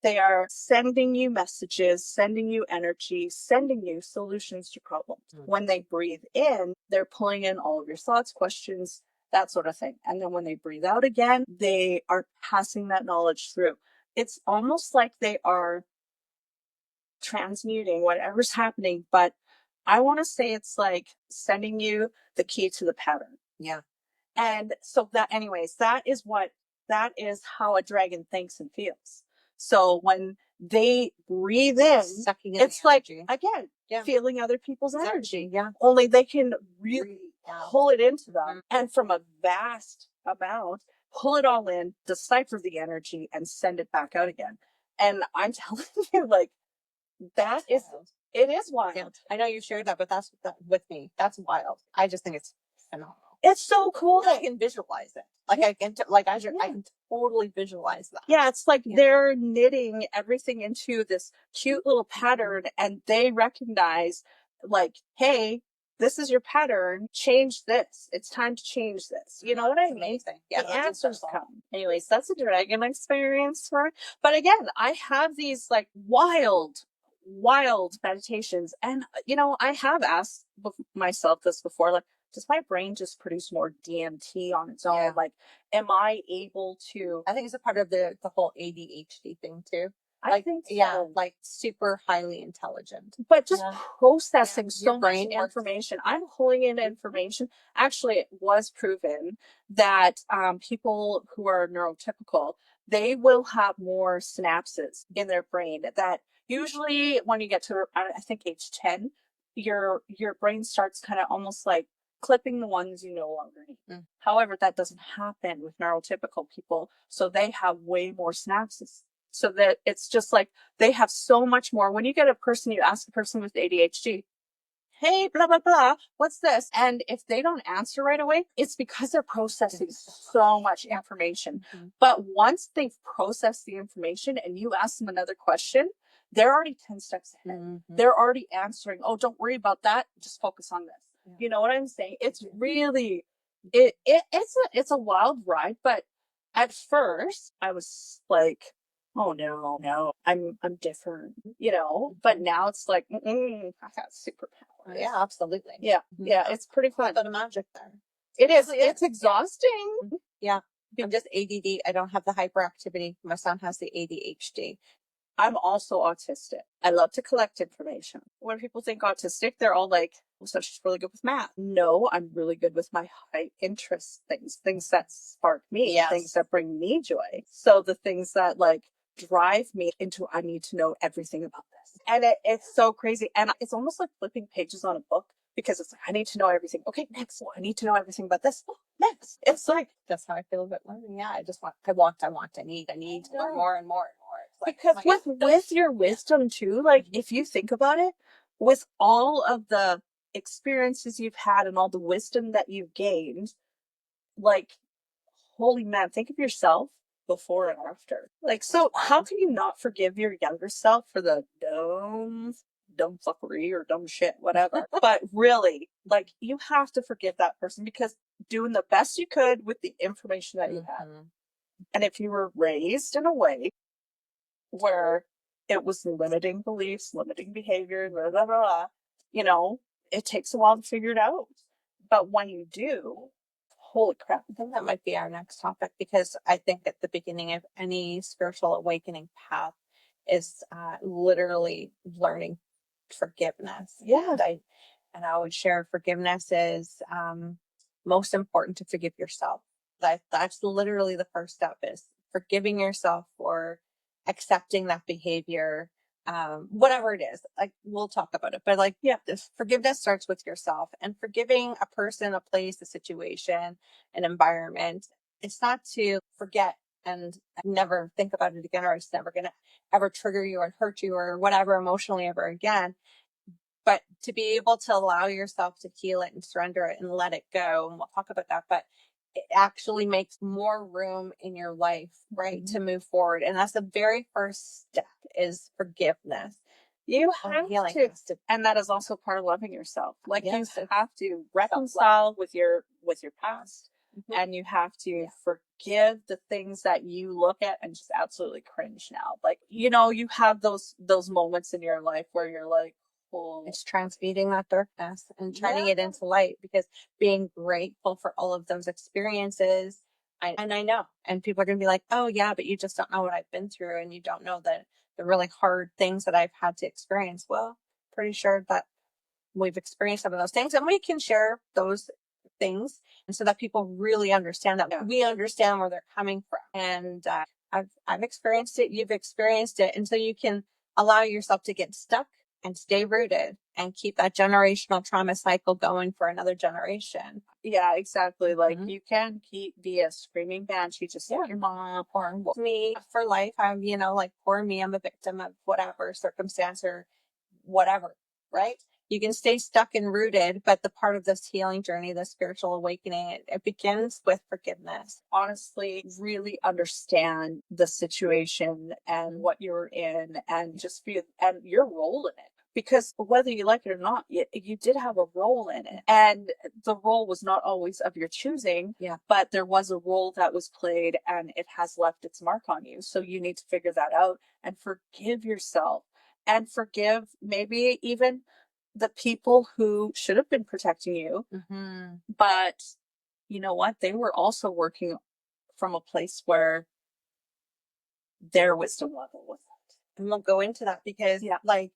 they are sending you messages, sending you energy, sending you solutions to problems. When they breathe in, they're pulling in all of your thoughts, questions, that sort of thing. And then when they breathe out again, they are passing that knowledge through. It's almost like they are transmuting whatever's happening, but I want to say it's like sending you the key to the pattern. Yeah. And so that is how a dragon thinks and feels. So when they breathe in. Sucking in It's the like, energy. again, Yeah. feeling other people's energy. Yeah. Only they can really Yeah. pull it into them. And from a vast amount, pull it all in, decipher the energy, and send it back out again. And I'm telling you, like, that is, it is wild. Yeah. I know you shared that, but that's with me. That's wild. I just think it's phenomenal. It's so cool. I can visualize it. Like I can, I can totally visualize that. Yeah, it's like they're knitting everything into this cute little pattern, and they recognize, like, hey, this is your pattern. Change this. It's time to change this. You know what I mean? Amazing. Yeah, the answers come. Anyways, that's a dragon experience for it. But again, I have these like wild meditations, and I have asked myself this before, like, does my brain just produce more DMT on its own? Yeah. Like, am I able to? I think it's a part of the whole ADHD thing too. I think so. Yeah, like super highly intelligent. But just processing Your so brain much information. I'm pulling in information. Actually, it was proven that people who are neurotypical, they will have more synapses in their brain. That usually when you get to, I think, age 10, your brain starts kind of almost like clipping the ones you no longer need. However, that doesn't happen with neurotypical people. So they have way more synapses. So that it's just like they have so much more. When you get a person, you ask a person with ADHD, hey, blah, blah, blah, what's this? And if they don't answer right away, it's because they're processing so much information. But once they've processed the information and you ask them another question, they're already 10 steps ahead. They're already answering, oh, don't worry about that. Just focus on this. You know what I'm saying? It's really, it's a wild ride. But at first I was like, oh no, I'm different, but now it's like, I got superpowers. Yeah, absolutely. Yeah, it's pretty fun. But a magic there. It is. It's exhausting. Yeah. I'm just ADD. I don't have the hyperactivity. My son has the ADHD. I'm also autistic. I love to collect information. When people think autistic, they're all like, oh, so she's really good with math. No, I'm really good with my high interest things that spark me, things that bring me joy. So the things that like drive me into, I need to know everything about this. And it's so crazy. And it's almost like flipping pages on a book, because it's like, I need to know everything. Okay, next. I need to know everything about this. Oh, next. It's like, that's how I feel about learning. Yeah, I just want, I need to learn more and more and more. Like, because with your wisdom too, like if you think about it, with all of the experiences you've had and all the wisdom that you've gained, like, holy man, think of yourself before and after. Like, so how can you not forgive your younger self for the dumb fuckery or dumb shit, whatever? But really, like, you have to forgive that person, because doing the best you could with the information that you had. And if you were raised in a way where it was limiting beliefs, limiting behavior, blah, blah, blah, it takes a while to figure it out. But when you do, holy crap. I think that might be our next topic, because I think at the beginning of any spiritual awakening path is literally learning forgiveness. Yeah. And I would share forgiveness is most important to forgive yourself. That's literally the first step, is forgiving yourself for accepting that behavior, whatever it is. Like, we'll talk about it, but like, this forgiveness starts with yourself, and forgiving a person, a place, a situation, an environment. It's not to forget and never think about it again, or it's never going to ever trigger you or hurt you or whatever emotionally ever again. But to be able to allow yourself to heal it and surrender it and let it go. And we'll talk about that, but it actually makes more room in your life, right, to move forward. And that's the very first step, is forgiveness. You have to, and that is also part of loving yourself. Like, you have to reconcile with your past, and you have to forgive the things that you look at and just absolutely cringe now. Like, you have those moments in your life where you're like, it's transmuting that darkness and turning it into light, because being grateful for all of those experiences. I know, and people are going to be like, oh yeah, but you just don't know what I've been through, and you don't know the really hard things that I've had to experience. Well, pretty sure that we've experienced some of those things, and we can share those things, and so that people really understand that we understand where they're coming from. And I've experienced it, you've experienced it. And so you can allow yourself to get stuck and stay rooted and keep that generational trauma cycle going for another generation. Yeah, exactly. Like Mhm. you can be a screaming banshee just like Yeah. your mom or Me for life, I'm, like, poor me, I'm a victim of whatever circumstance or whatever, right? You can stay stuck and rooted, but the part of this healing journey, the spiritual awakening, it begins with forgiveness. honestly really understand the situation and Mhm. what you're in and just feel and your role in it. Because whether you like it or not, you did have a role in it. And the role was not always of your choosing, Yeah. but there was a role that was played and it has left its mark on you. So you need to figure that out and forgive yourself and forgive maybe even the people who should have been protecting you. Mm-hmm. But you know what? They were also working from a place where their wisdom level was And we'll go into that because, yeah, like,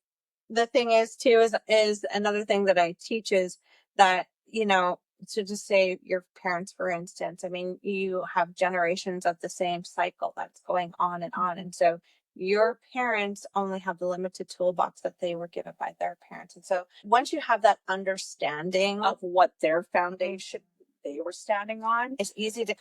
the thing is too is another thing that I teach is that, to just say your parents, for instance, I mean, you have generations of the same cycle that's going on and on. And so your parents only have the limited toolbox that they were given by their parents. And so once you have that understanding of what their foundation they were standing on, it's easy to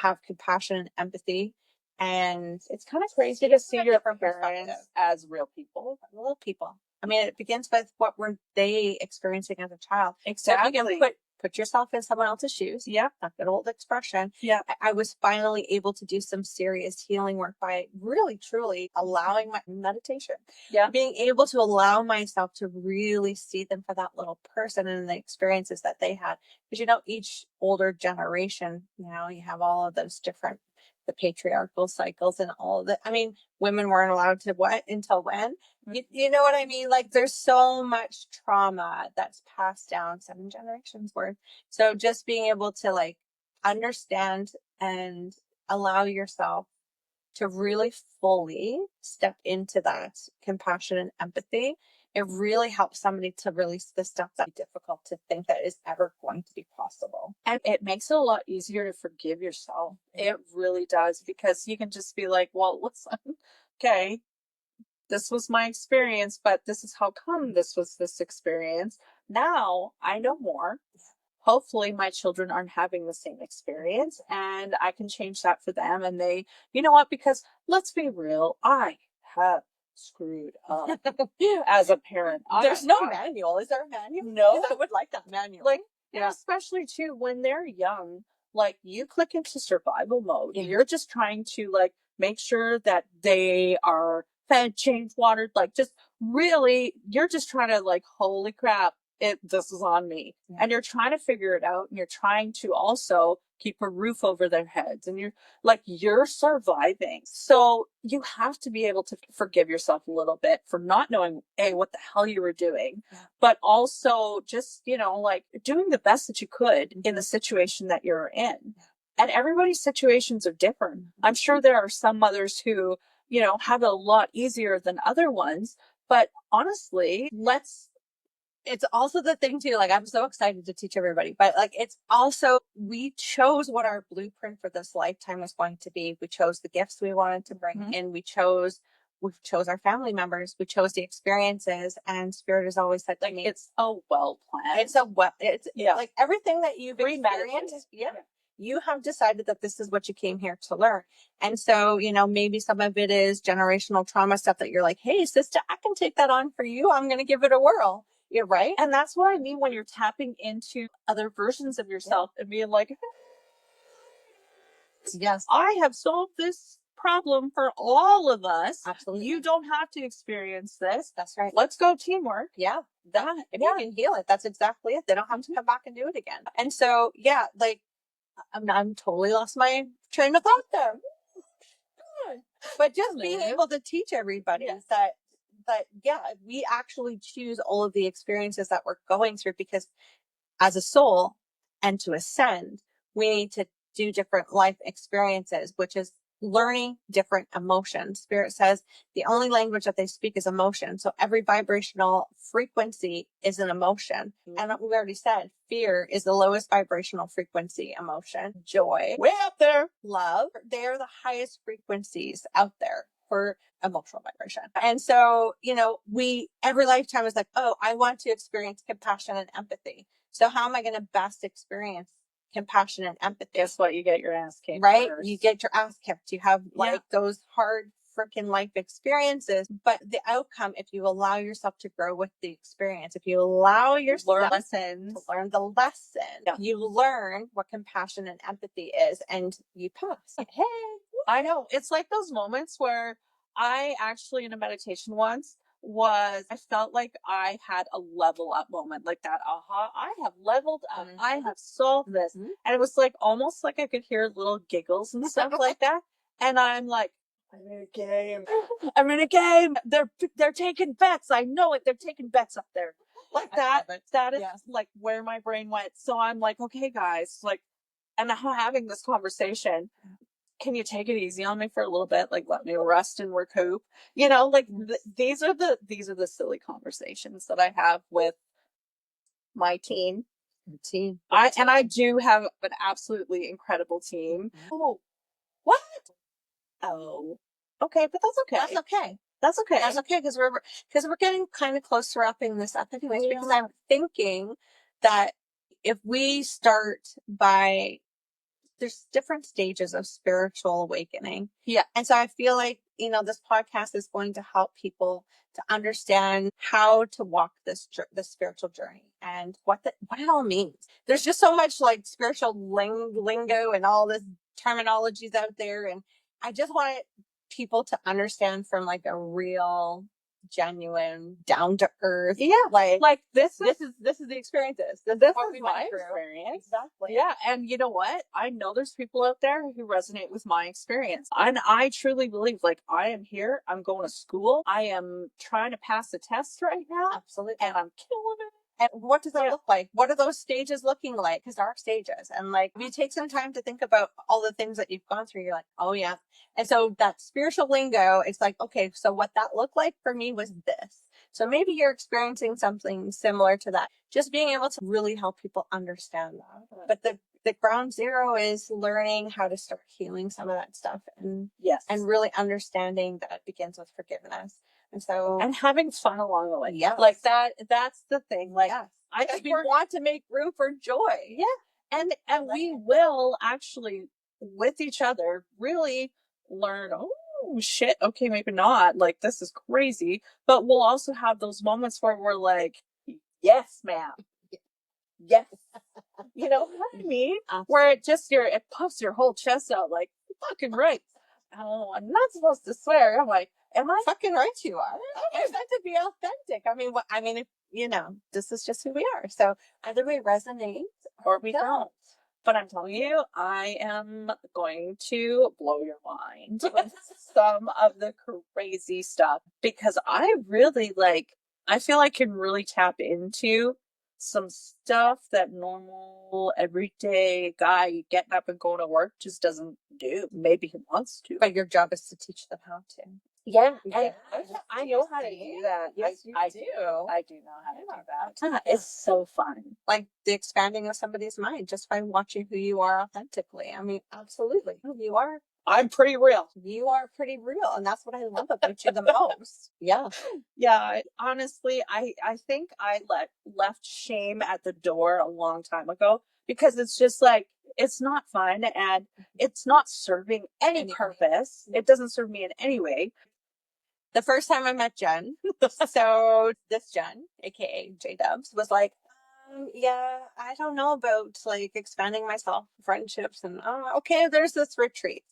have compassion and empathy. And it's kind of crazy to see your different parents perspective. as real people. Little people. I mean, it begins with what were they experiencing as a child. Exactly. So if you can put yourself in someone else's shoes. Yeah. That good old expression. Yeah. I was finally able to do some serious healing work by really, truly allowing my meditation. Yeah. Being able to allow myself to really see them for that little person and the experiences that they had. Because, each older generation, you have all of those different, the patriarchal cycles and all of that. I mean, women weren't allowed to what until when? You know what I mean? Like there's so much trauma that's passed down 7 generations worth. So just being able to like understand and allow yourself to really fully step into that compassion and empathy, it really helps somebody to release the stuff that's difficult to think that is ever going to be possible. And it makes it a lot easier to forgive yourself. It really does, because you can just be like, well, listen, okay, this was my experience, but this is how come this was this experience. Now I know more. Hopefully my children aren't having the same experience and I can change that for them. And they, you know what, because let's be real, I have screwed up as a parent. There's no manual. Is there a manual? No. I would like that manual. Like, yeah, especially too when they're young, like you click into survival mode. Yeah. You're just trying to like make sure that they are fed, changed, watered, like just really, you're just trying to like, holy crap, this is on me. Yeah. And you're trying to figure it out and you're trying to also keep a roof over their heads and you're surviving. So you have to be able to forgive yourself a little bit for not knowing what the hell you were doing, but also just, like doing the best that you could in the situation that you're in. And everybody's situations are different. I'm sure there are some mothers who, have it a lot easier than other ones, but honestly, it's also the thing too, like I'm so excited to teach everybody, but like it's also, we chose what our blueprint for this lifetime was going to be. We chose the gifts we wanted to bring in. We chose our family members, we chose the experiences, and Spirit has always said to me, it's a well planned. It's like everything that you've experienced. Yeah. You have decided that this is what you came here to learn. And so, maybe some of it is generational trauma stuff that you're like, hey, sister, I can take that on for you. I'm going to give it a whirl. You're right. And that's what I mean when you're tapping into other versions of yourself and being like, yes, I have solved this problem for all of us. Absolutely. You don't have to experience this. That's right. Let's go teamwork. Yeah. If you can heal it, that's exactly it. They don't have to come back and do it again. And so, like, I'm totally lost my train of thought there. But just being able to teach everybody that we actually choose all of the experiences that we're going through, because as a soul and to ascend, we need to do different life experiences, which is learning different emotions. Spirit says the only language that they speak is emotion. So every vibrational frequency is an emotion. And we already said fear is the lowest vibrational frequency emotion. Joy, way up there. Love, they're the highest frequencies out there for emotional vibration. And so, we every lifetime is like, oh, I want to experience compassion and empathy. So how am I going to best experience compassion and empathy? Guess what? You get your ass kicked. Right? First. You get your ass kicked. You have those hard freaking life experiences. But the outcome, if you allow yourself to grow with the experience, if you allow yourself to learn the lesson, you learn what compassion and empathy is, and you pass. Hey, I know. It's like those moments where I actually, in a meditation once, I felt like I had a level up moment, like that I have leveled up. I have solved this. And it was like almost like I could hear little giggles and stuff like that. And I'm like, I'm in a game. I'm in a game. They're taking bets. I know it. They're taking bets up there. Like that. That is like where my brain went. So I'm like, okay, guys, like, and I'm having this conversation. Can you take it easy on me for a little bit? Like, let me rest and recoup. Like these are the silly conversations that I have with my team. I do have an absolutely incredible team. Oh, what? Oh, okay, but that's okay. That's okay. That's okay. That's okay because we're getting kind of close to wrapping this up anyways. Because I'm thinking that if we start by there's different stages of spiritual awakening. Yeah. And so I feel like, this podcast is going to help people to understand how to walk this spiritual journey and what it all means. There's just so much like spiritual lingo and all this terminologies out there. And I just wanted people to understand from like a real, genuine, down to earth. Yeah. Like this is the experiences. This is my experience. Exactly. Yeah. And you know what? I know there's people out there who resonate with my experience. And I truly believe like I am here. I'm going to school. I am trying to pass a test right now. Absolutely. And I'm killing it. And what does that look like? What are those stages looking like? Because there are stages. And like, if you take some time to think about all the things that you've gone through, you're like, oh yeah. And so that spiritual lingo, it's like, okay, so what that looked like for me was this. So maybe you're experiencing something similar to that. Just being able to really help people understand that. But the ground zero is learning how to start healing some of that stuff. And and really understanding that it begins with forgiveness. And having fun along the way. Yeah. Like that's the thing. Like we want to make room for joy. Yeah. And we will actually with each other really learn, oh shit, okay, maybe not. Like this is crazy. But we'll also have those moments where we're like, yes, ma'am. Yes. You know what I mean? Where it puffs your whole chest out like fucking right. Oh, I'm not supposed to swear. I'm like, am I? Fucking right you are. It's meant to be authentic. If, this is just who we are. So either we resonate or we don't. But I'm telling you, I am going to blow your mind with some of the crazy stuff because I really I feel I can really tap into some stuff that normal everyday guy getting up and going to work just doesn't do. Maybe he wants to. But your job is to teach them how to. Yeah. I know how to do that. Yes, I do. I do know how to do that. It's so fun. Like the expanding of somebody's mind just by watching who you are authentically. I mean, absolutely. You are. I'm pretty real. You are pretty real. And that's what I love about you the most. Yeah. Yeah. Honestly, I think I left shame at the door a long time ago because it's just like, it's not fun and it's not serving any purpose. It doesn't serve me in any way. The first time I met Jenn, so this Jenn, aka JDubz, was like, I don't know about like expanding myself, friendships, and okay, there's this retreat.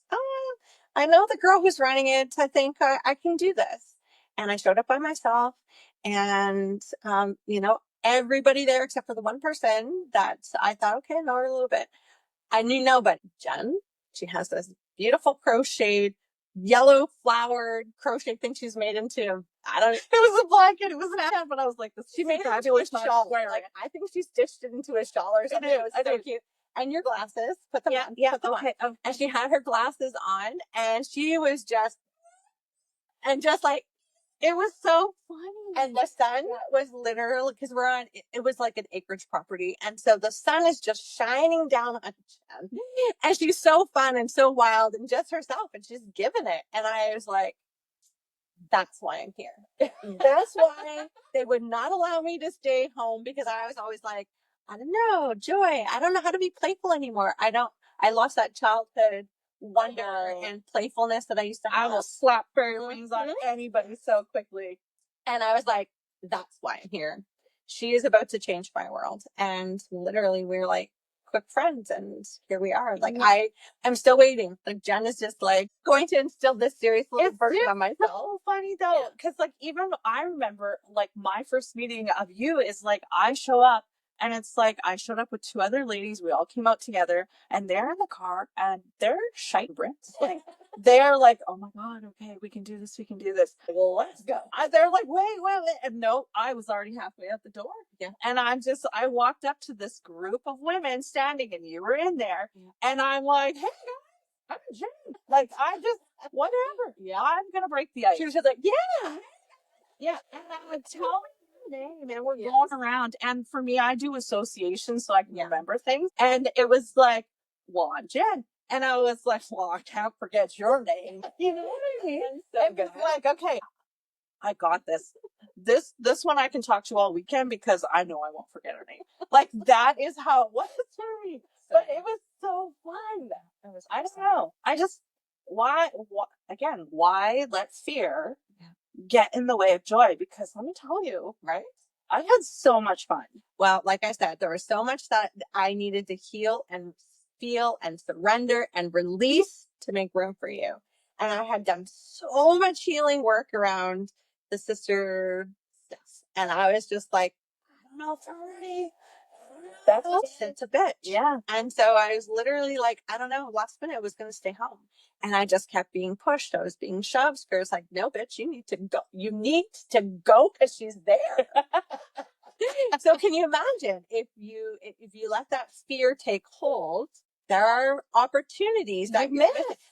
I know the girl who's running it. I think I can do this. And I showed up by myself, and everybody there except for the one person that I thought, okay, I know her a little bit. I knew nobody. Jenn, she has this beautiful crocheted yellow flowered crochet thing she's made into it was a blanket, it was an ad, but I was like, she made it into a shawl. Like, I think she stitched it into a shawl or something. It was so cute. and your glasses. Put them on. Yeah. Put them Okay. on. And she had her glasses on, and she was just like, it was so funny. And the sun was literally, because we're on, it was like an acreage property. And so the sun is just shining down on Jen. And she's so fun and so wild and just herself. And she's giving it. And I was like, that's why I'm here. That's why they would not allow me to stay home, because I was always like, I don't know, joy. I don't know how to be playful anymore. I lost that childhood wonder and playfulness that I used to have. I will slap fairy wings on anybody so quickly. And I was like, that's why I'm here. She is about to change my world. And literally we're like quick friends, and here we are. Like, I'm still waiting. Like, Jen is just like going to instill this serious little version of myself. So funny though, because like even I remember like my first meeting of you is like I show up, and it's like I showed up with two other ladies. We all came out together, and they're in the car, and they're shite Brits. Like they're like, oh my god, okay, we can do this. We can do this. Well, let's go. They're like, wait, and no, I was already halfway out the door. Yeah. And I walked up to this group of women standing, and you were in there, and I'm like, hey guys, I'm Jen. Like I just whatever. Yeah, I'm gonna break the ice. She was just like, yeah, and I would tell me your name, and we're going around. And for me, I do associations so I can remember things. And it was like, well, I'm Jen. And I was like, well, I can't forget your name. You know what I mean? So it was like, okay, I got this. This one I can talk to all weekend because I know I won't forget her name. Like that is how it was for me. But it was so fun. I don't know. Why let fear get in the way of joy? Because let me tell you, right? I had so much fun. well, like I said, there was so much that I needed to heal and feel and surrender and release to make room for you. And I had done so much healing work around the sister stuff. And I was just like, I don't know if I'm ready. It's a bitch. Yeah. And so I was literally like, I don't know, last minute I was going to stay home. And I just kept being pushed. I was being shoved. Spirit was like, no, bitch, you need to go. You need to go because she's there. So can you imagine if you let that fear take hold, there are opportunities that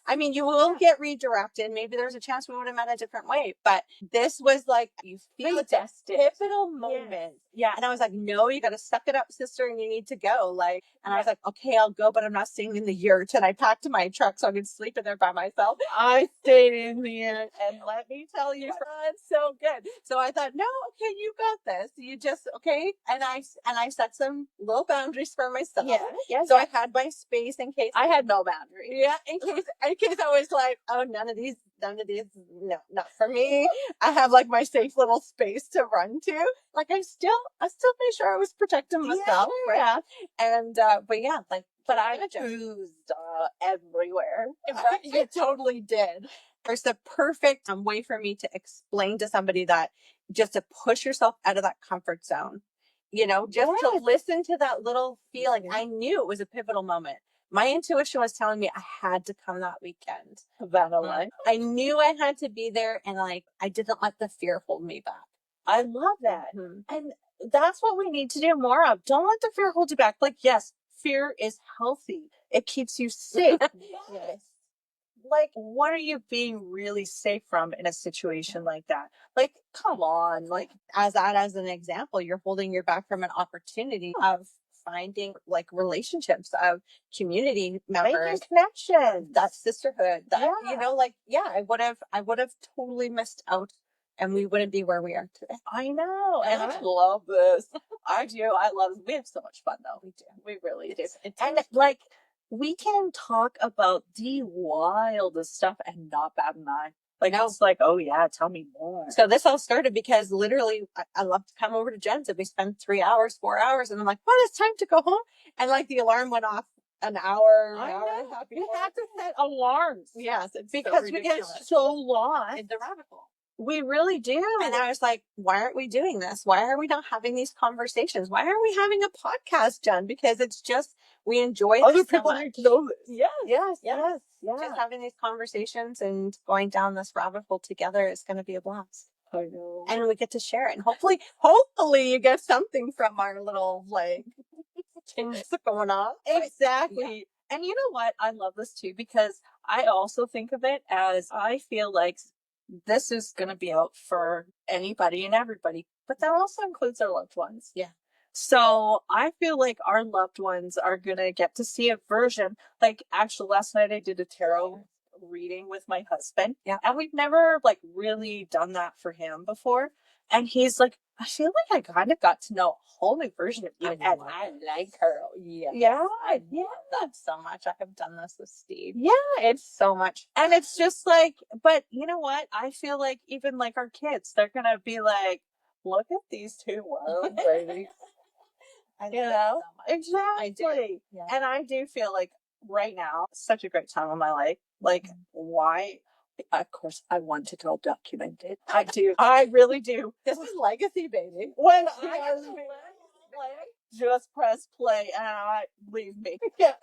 I mean, you will get redirected. Maybe there's a chance we would have met a different way, but this was like, you feel it's a pivotal moment. Yeah. And I was like, no, you got to suck it up, sister, and you need to go. Like, and I was like, okay, I'll go, but I'm not staying in the yurt. And I packed my truck so I could sleep in there by myself. I stayed in there, and let me tell you, It's so good. So I thought, no, okay, you got this. You just, okay. And I set some little boundaries for myself. Yeah. So I had my space in case I had no boundaries. Yeah, in case I was like, oh, none of these, no, not for me. I have like my safe little space to run to. Like I still made sure I was protecting myself, right? And but yeah, like, but I bruised everywhere. You totally did. There's the perfect way for me to explain to somebody that just to push yourself out of that comfort zone. You know, just to listen to that little feeling. I knew it was a pivotal moment. My intuition was telling me I had to come that weekend. I knew I had to be there, and like I didn't let the fear hold me back. I love that. And that's what we need to do more of. Don't let the fear hold you back. Like, yes, fear is healthy. It keeps you safe. Yes. Like, what are you being really safe from in a situation like that? Like, come on. Like, as an example, you're holding your back from an opportunity of finding like relationships, of community members, connection, that sisterhood, that you know, like I would have totally missed out, and we wouldn't be where we are today. I know, and I love this. I do. I love this. We have so much fun though. We do. We really do. And like, we can talk about the wildest stuff and not bat an eye. Like, it's like, oh yeah, tell me more. So this all started because literally I love to come over to Jen's, and we spend 3 hours, 4 hours, and I'm like, well, it's time to go home. And like the alarm went off an hour and a half. We have to set alarms. Yes, because we get so lost in the rabbit hole. We really do. And I was like, why aren't we doing this? Why are we not having these conversations? Why aren't we having a podcast, Jen? Because it's just, we enjoy other people need to know this. Yes. Just having these conversations and going down this rabbit hole together is going to be a blast. I know. And we get to share it. And hopefully you get something from our little, like, What's going on? Exactly. Yeah. And you know what? I love this too, because I also think of it as, I feel like this is going to be out for anybody and everybody, but that also includes our loved ones. Yeah. So I feel like our loved ones are going to get to see a version. Like, actually, last night I did a tarot reading with my husband. Yeah. And we've never like really done that for him before. And he's like, I feel like I kind of got to know a whole new version of you. And I like her. Yeah. Yeah. I love that so much. I have done this with Steve. Yeah. It's so much. And it's just like, but you know what? I feel like even like our kids, they're going to be like, look at these two wild babies. You know? So exactly. Yeah. And I do feel like right now, such a great time in my life. Like, why? Of course, I want to go document it. I do. I really do. This is legacy, baby. When I just press play and leave me. Yeah.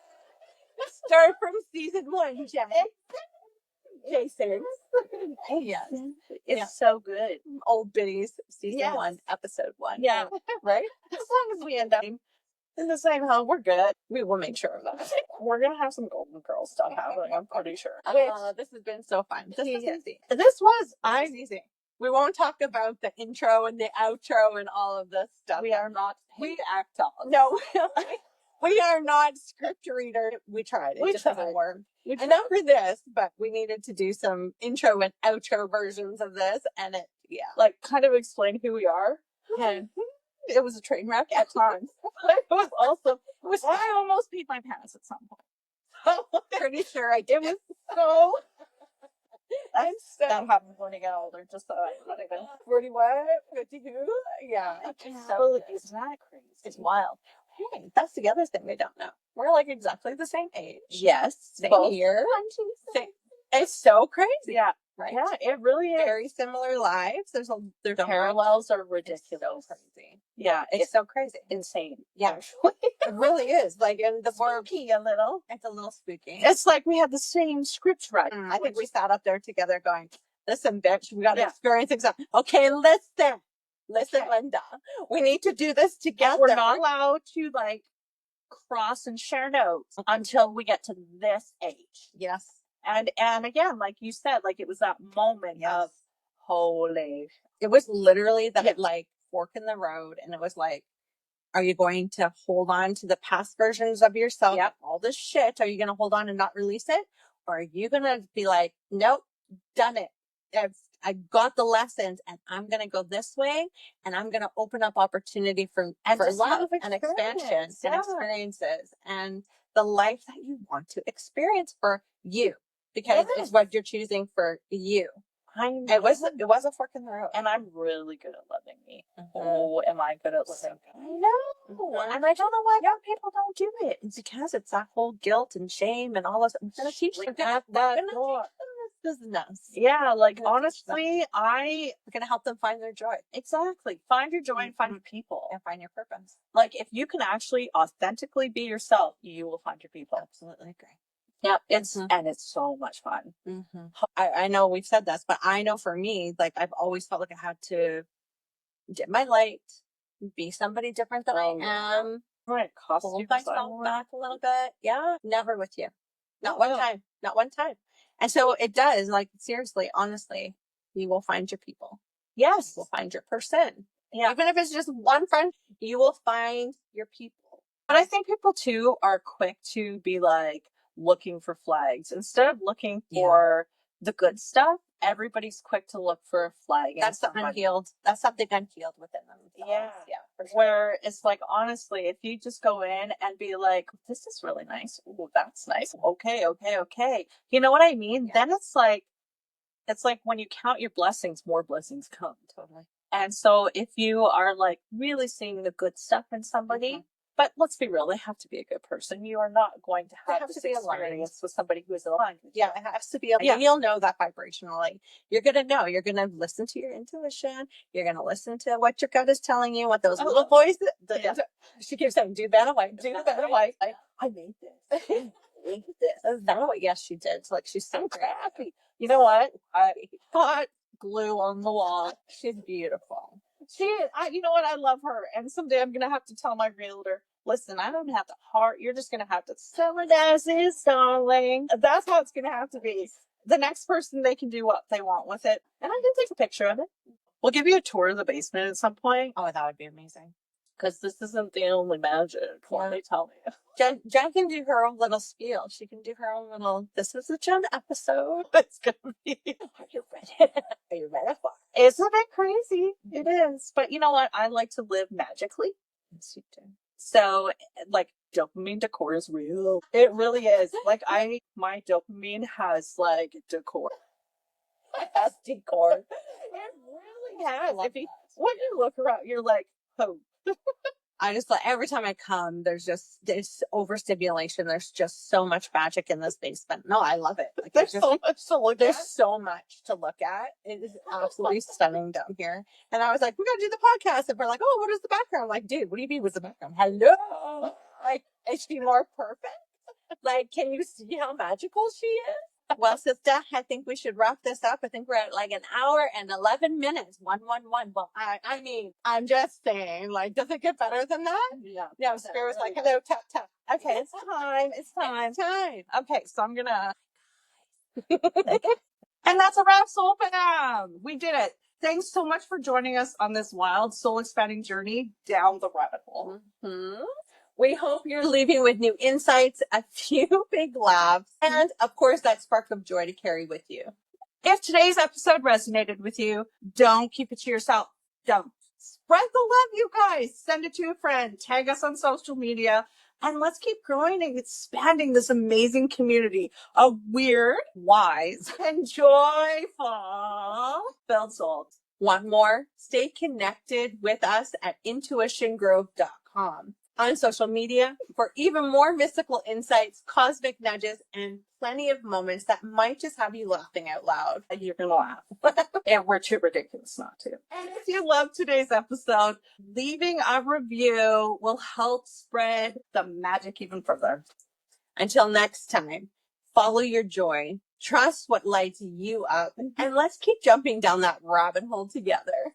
Start from season 1, Jenn. JSigs. Yes. It's so good. Old Biddies, season 1, episode 1. Yeah. Right? As long as we end up in the same home, we're good. We will make sure of that. We're going to have some Golden Girl stuff happening, I'm pretty sure. This has been so fun. This is easy. This was easy. We won't talk about the intro and the outro and all of this stuff. We are not. We act on. No. We are not script readers. We tried. It just doesn't work. And not for this, but we needed to do some intro and outro versions of this. And it, like kind of explain who we are. And it was a train wreck at times. It was also, I almost peed my pants at some point. I'm pretty sure I did. It was so. That happens when you get older, just so I'm not even 41, 52. Yeah. So, isn't that crazy? It's wild. Hey, that's the other thing they don't know. We're like exactly the same age. Yes. Same year. Same. It's so crazy. Yeah. Right. Yeah, it really is. Very similar lives. Their parallels are ridiculous. So crazy. Yeah, it's so crazy. Insane. Yeah. It really is. Like, and the more spooky a little. It's a little spooky. It's like we had the same script right. I think we sat up there together going, listen, bitch, we got to experience example. Okay, listen, Linda. We need to do this together. We're not allowed to like cross and share notes until we get to this age. Yes. And again, like you said, like it was that moment of holy. It was literally that like fork in the road, and it was like, are you going to hold on to the past versions of yourself? Yep. All this shit. Are you going to hold on and not release it? Or are you going to be like, nope, done it. I got the lessons, and I'm going to go this way, and I'm going to open up opportunity for love and expansion and experiences and the life that you want to experience for you, because it's what you're choosing for you. I know. It was a fork in the road. And I'm really good at loving me. Oh, am I good at living? I know. And I don't know why young people don't do it. It's because it's that whole guilt and shame and all this. I'm going to teach them at that door. Business. Yeah, like honestly, I'm going to help them find their joy. Exactly. Find your joy and find your people. And find your purpose. Like if you can actually authentically be yourself, you will find your people. Absolutely agree. Yeah, and it's so much fun. I know we've said this, but I know for me, like I've always felt like I had to dim my light, be somebody different than I am. Right, hold myself back a little bit. Yeah, never with you. Not one time. Not one time. And so it does, like, seriously, honestly, you will find your people. Yes. You will find your person. Yeah. Even if it's just one friend, you will find your people. But I think people too are quick to be like looking for flags instead of looking for the good stuff. Everybody's quick to look for a flag. That's the unhealed. That's something unhealed within them. Yeah. Yeah. For sure. Where it's like, honestly, if you just go in and be like, this is really nice. Ooh, that's nice. Okay. You know what I mean? Yeah. Then it's like when you count your blessings, more blessings come. Totally. And so if you are like really seeing the good stuff in somebody, but let's be real, they have to be a good person. You are not going to have this experience with somebody who is aligned. Yeah, it has to be aligned. Yeah. You'll know that vibrationally. You're going to know. You're going to listen to your intuition. You're going to listen to what your gut is telling you, what those little voices. She keeps saying, do that away. Do that away. I made this. I made this. That away. Yes, she did. Like, she's so happy. You know what? I got glue on the wall. She's beautiful. You know what? I love her. And someday I'm going to have to tell my realtor, Listen, I don't have the heart. You're just going to have to summer dances, darling. That's how it's going to have to be. The next person, they can do what they want with it. And I can take a picture of it. We'll give you a tour of the basement at some point. Oh, that would be amazing. Because this isn't the only magic, what they tell me. Jen can do her own little spiel. She can do her own little, this is a Jen episode. It's going to be. Are you ready? Are you ready for it? It's a bit crazy. It is. But you know what? I like to live magically. Yes, you do. So, like, dopamine decor is real. It really is. Like, my dopamine has, like, decor. It has decor. It really has. When you look around, you're like, oh. I just like every time I come, there's overstimulation. There's just so much magic in this basement. No, I love it. Like, There's so much to look at. There's so much to look at. It is absolutely stunning down here. And I was like, we gotta do the podcast. And we're like, oh, what is the background? I'm like, dude, what do you mean what's the background? Hello. Like, is she more perfect? Like, can you see how magical she is? Well, sister, I think we should wrap this up. I think we're at like an hour and 11 minutes. 111. Well, I mean, I'm just saying, like, does it get better than that? Yeah. Yeah, Spirit was like, hello, tap, tap. Okay, it's time. It's time. It's time. Okay, so I'm gonna. And that's a wrap, Soul Fam. We did it. Thanks so much for joining us on this wild, soul expanding journey down the rabbit hole. Mm-hmm. We hope you're leaving with new insights, a few big laughs, and of course, that spark of joy to carry with you. If today's episode resonated with you, don't keep it to yourself. Don't. Spread the love, you guys. Send it to a friend. Tag us on social media. And let's keep growing and expanding this amazing community of weird, wise, and joyful filled souls. Want more? Stay connected with us at intuitiongrove.com. On social media for even more mystical insights, cosmic nudges, and plenty of moments that might just have you laughing out loud. You're going to laugh. And we're too ridiculous not to. And if you love today's episode, leaving a review will help spread the magic even further. Until next time, follow your joy, trust what lights you up, and let's keep jumping down that rabbit hole together.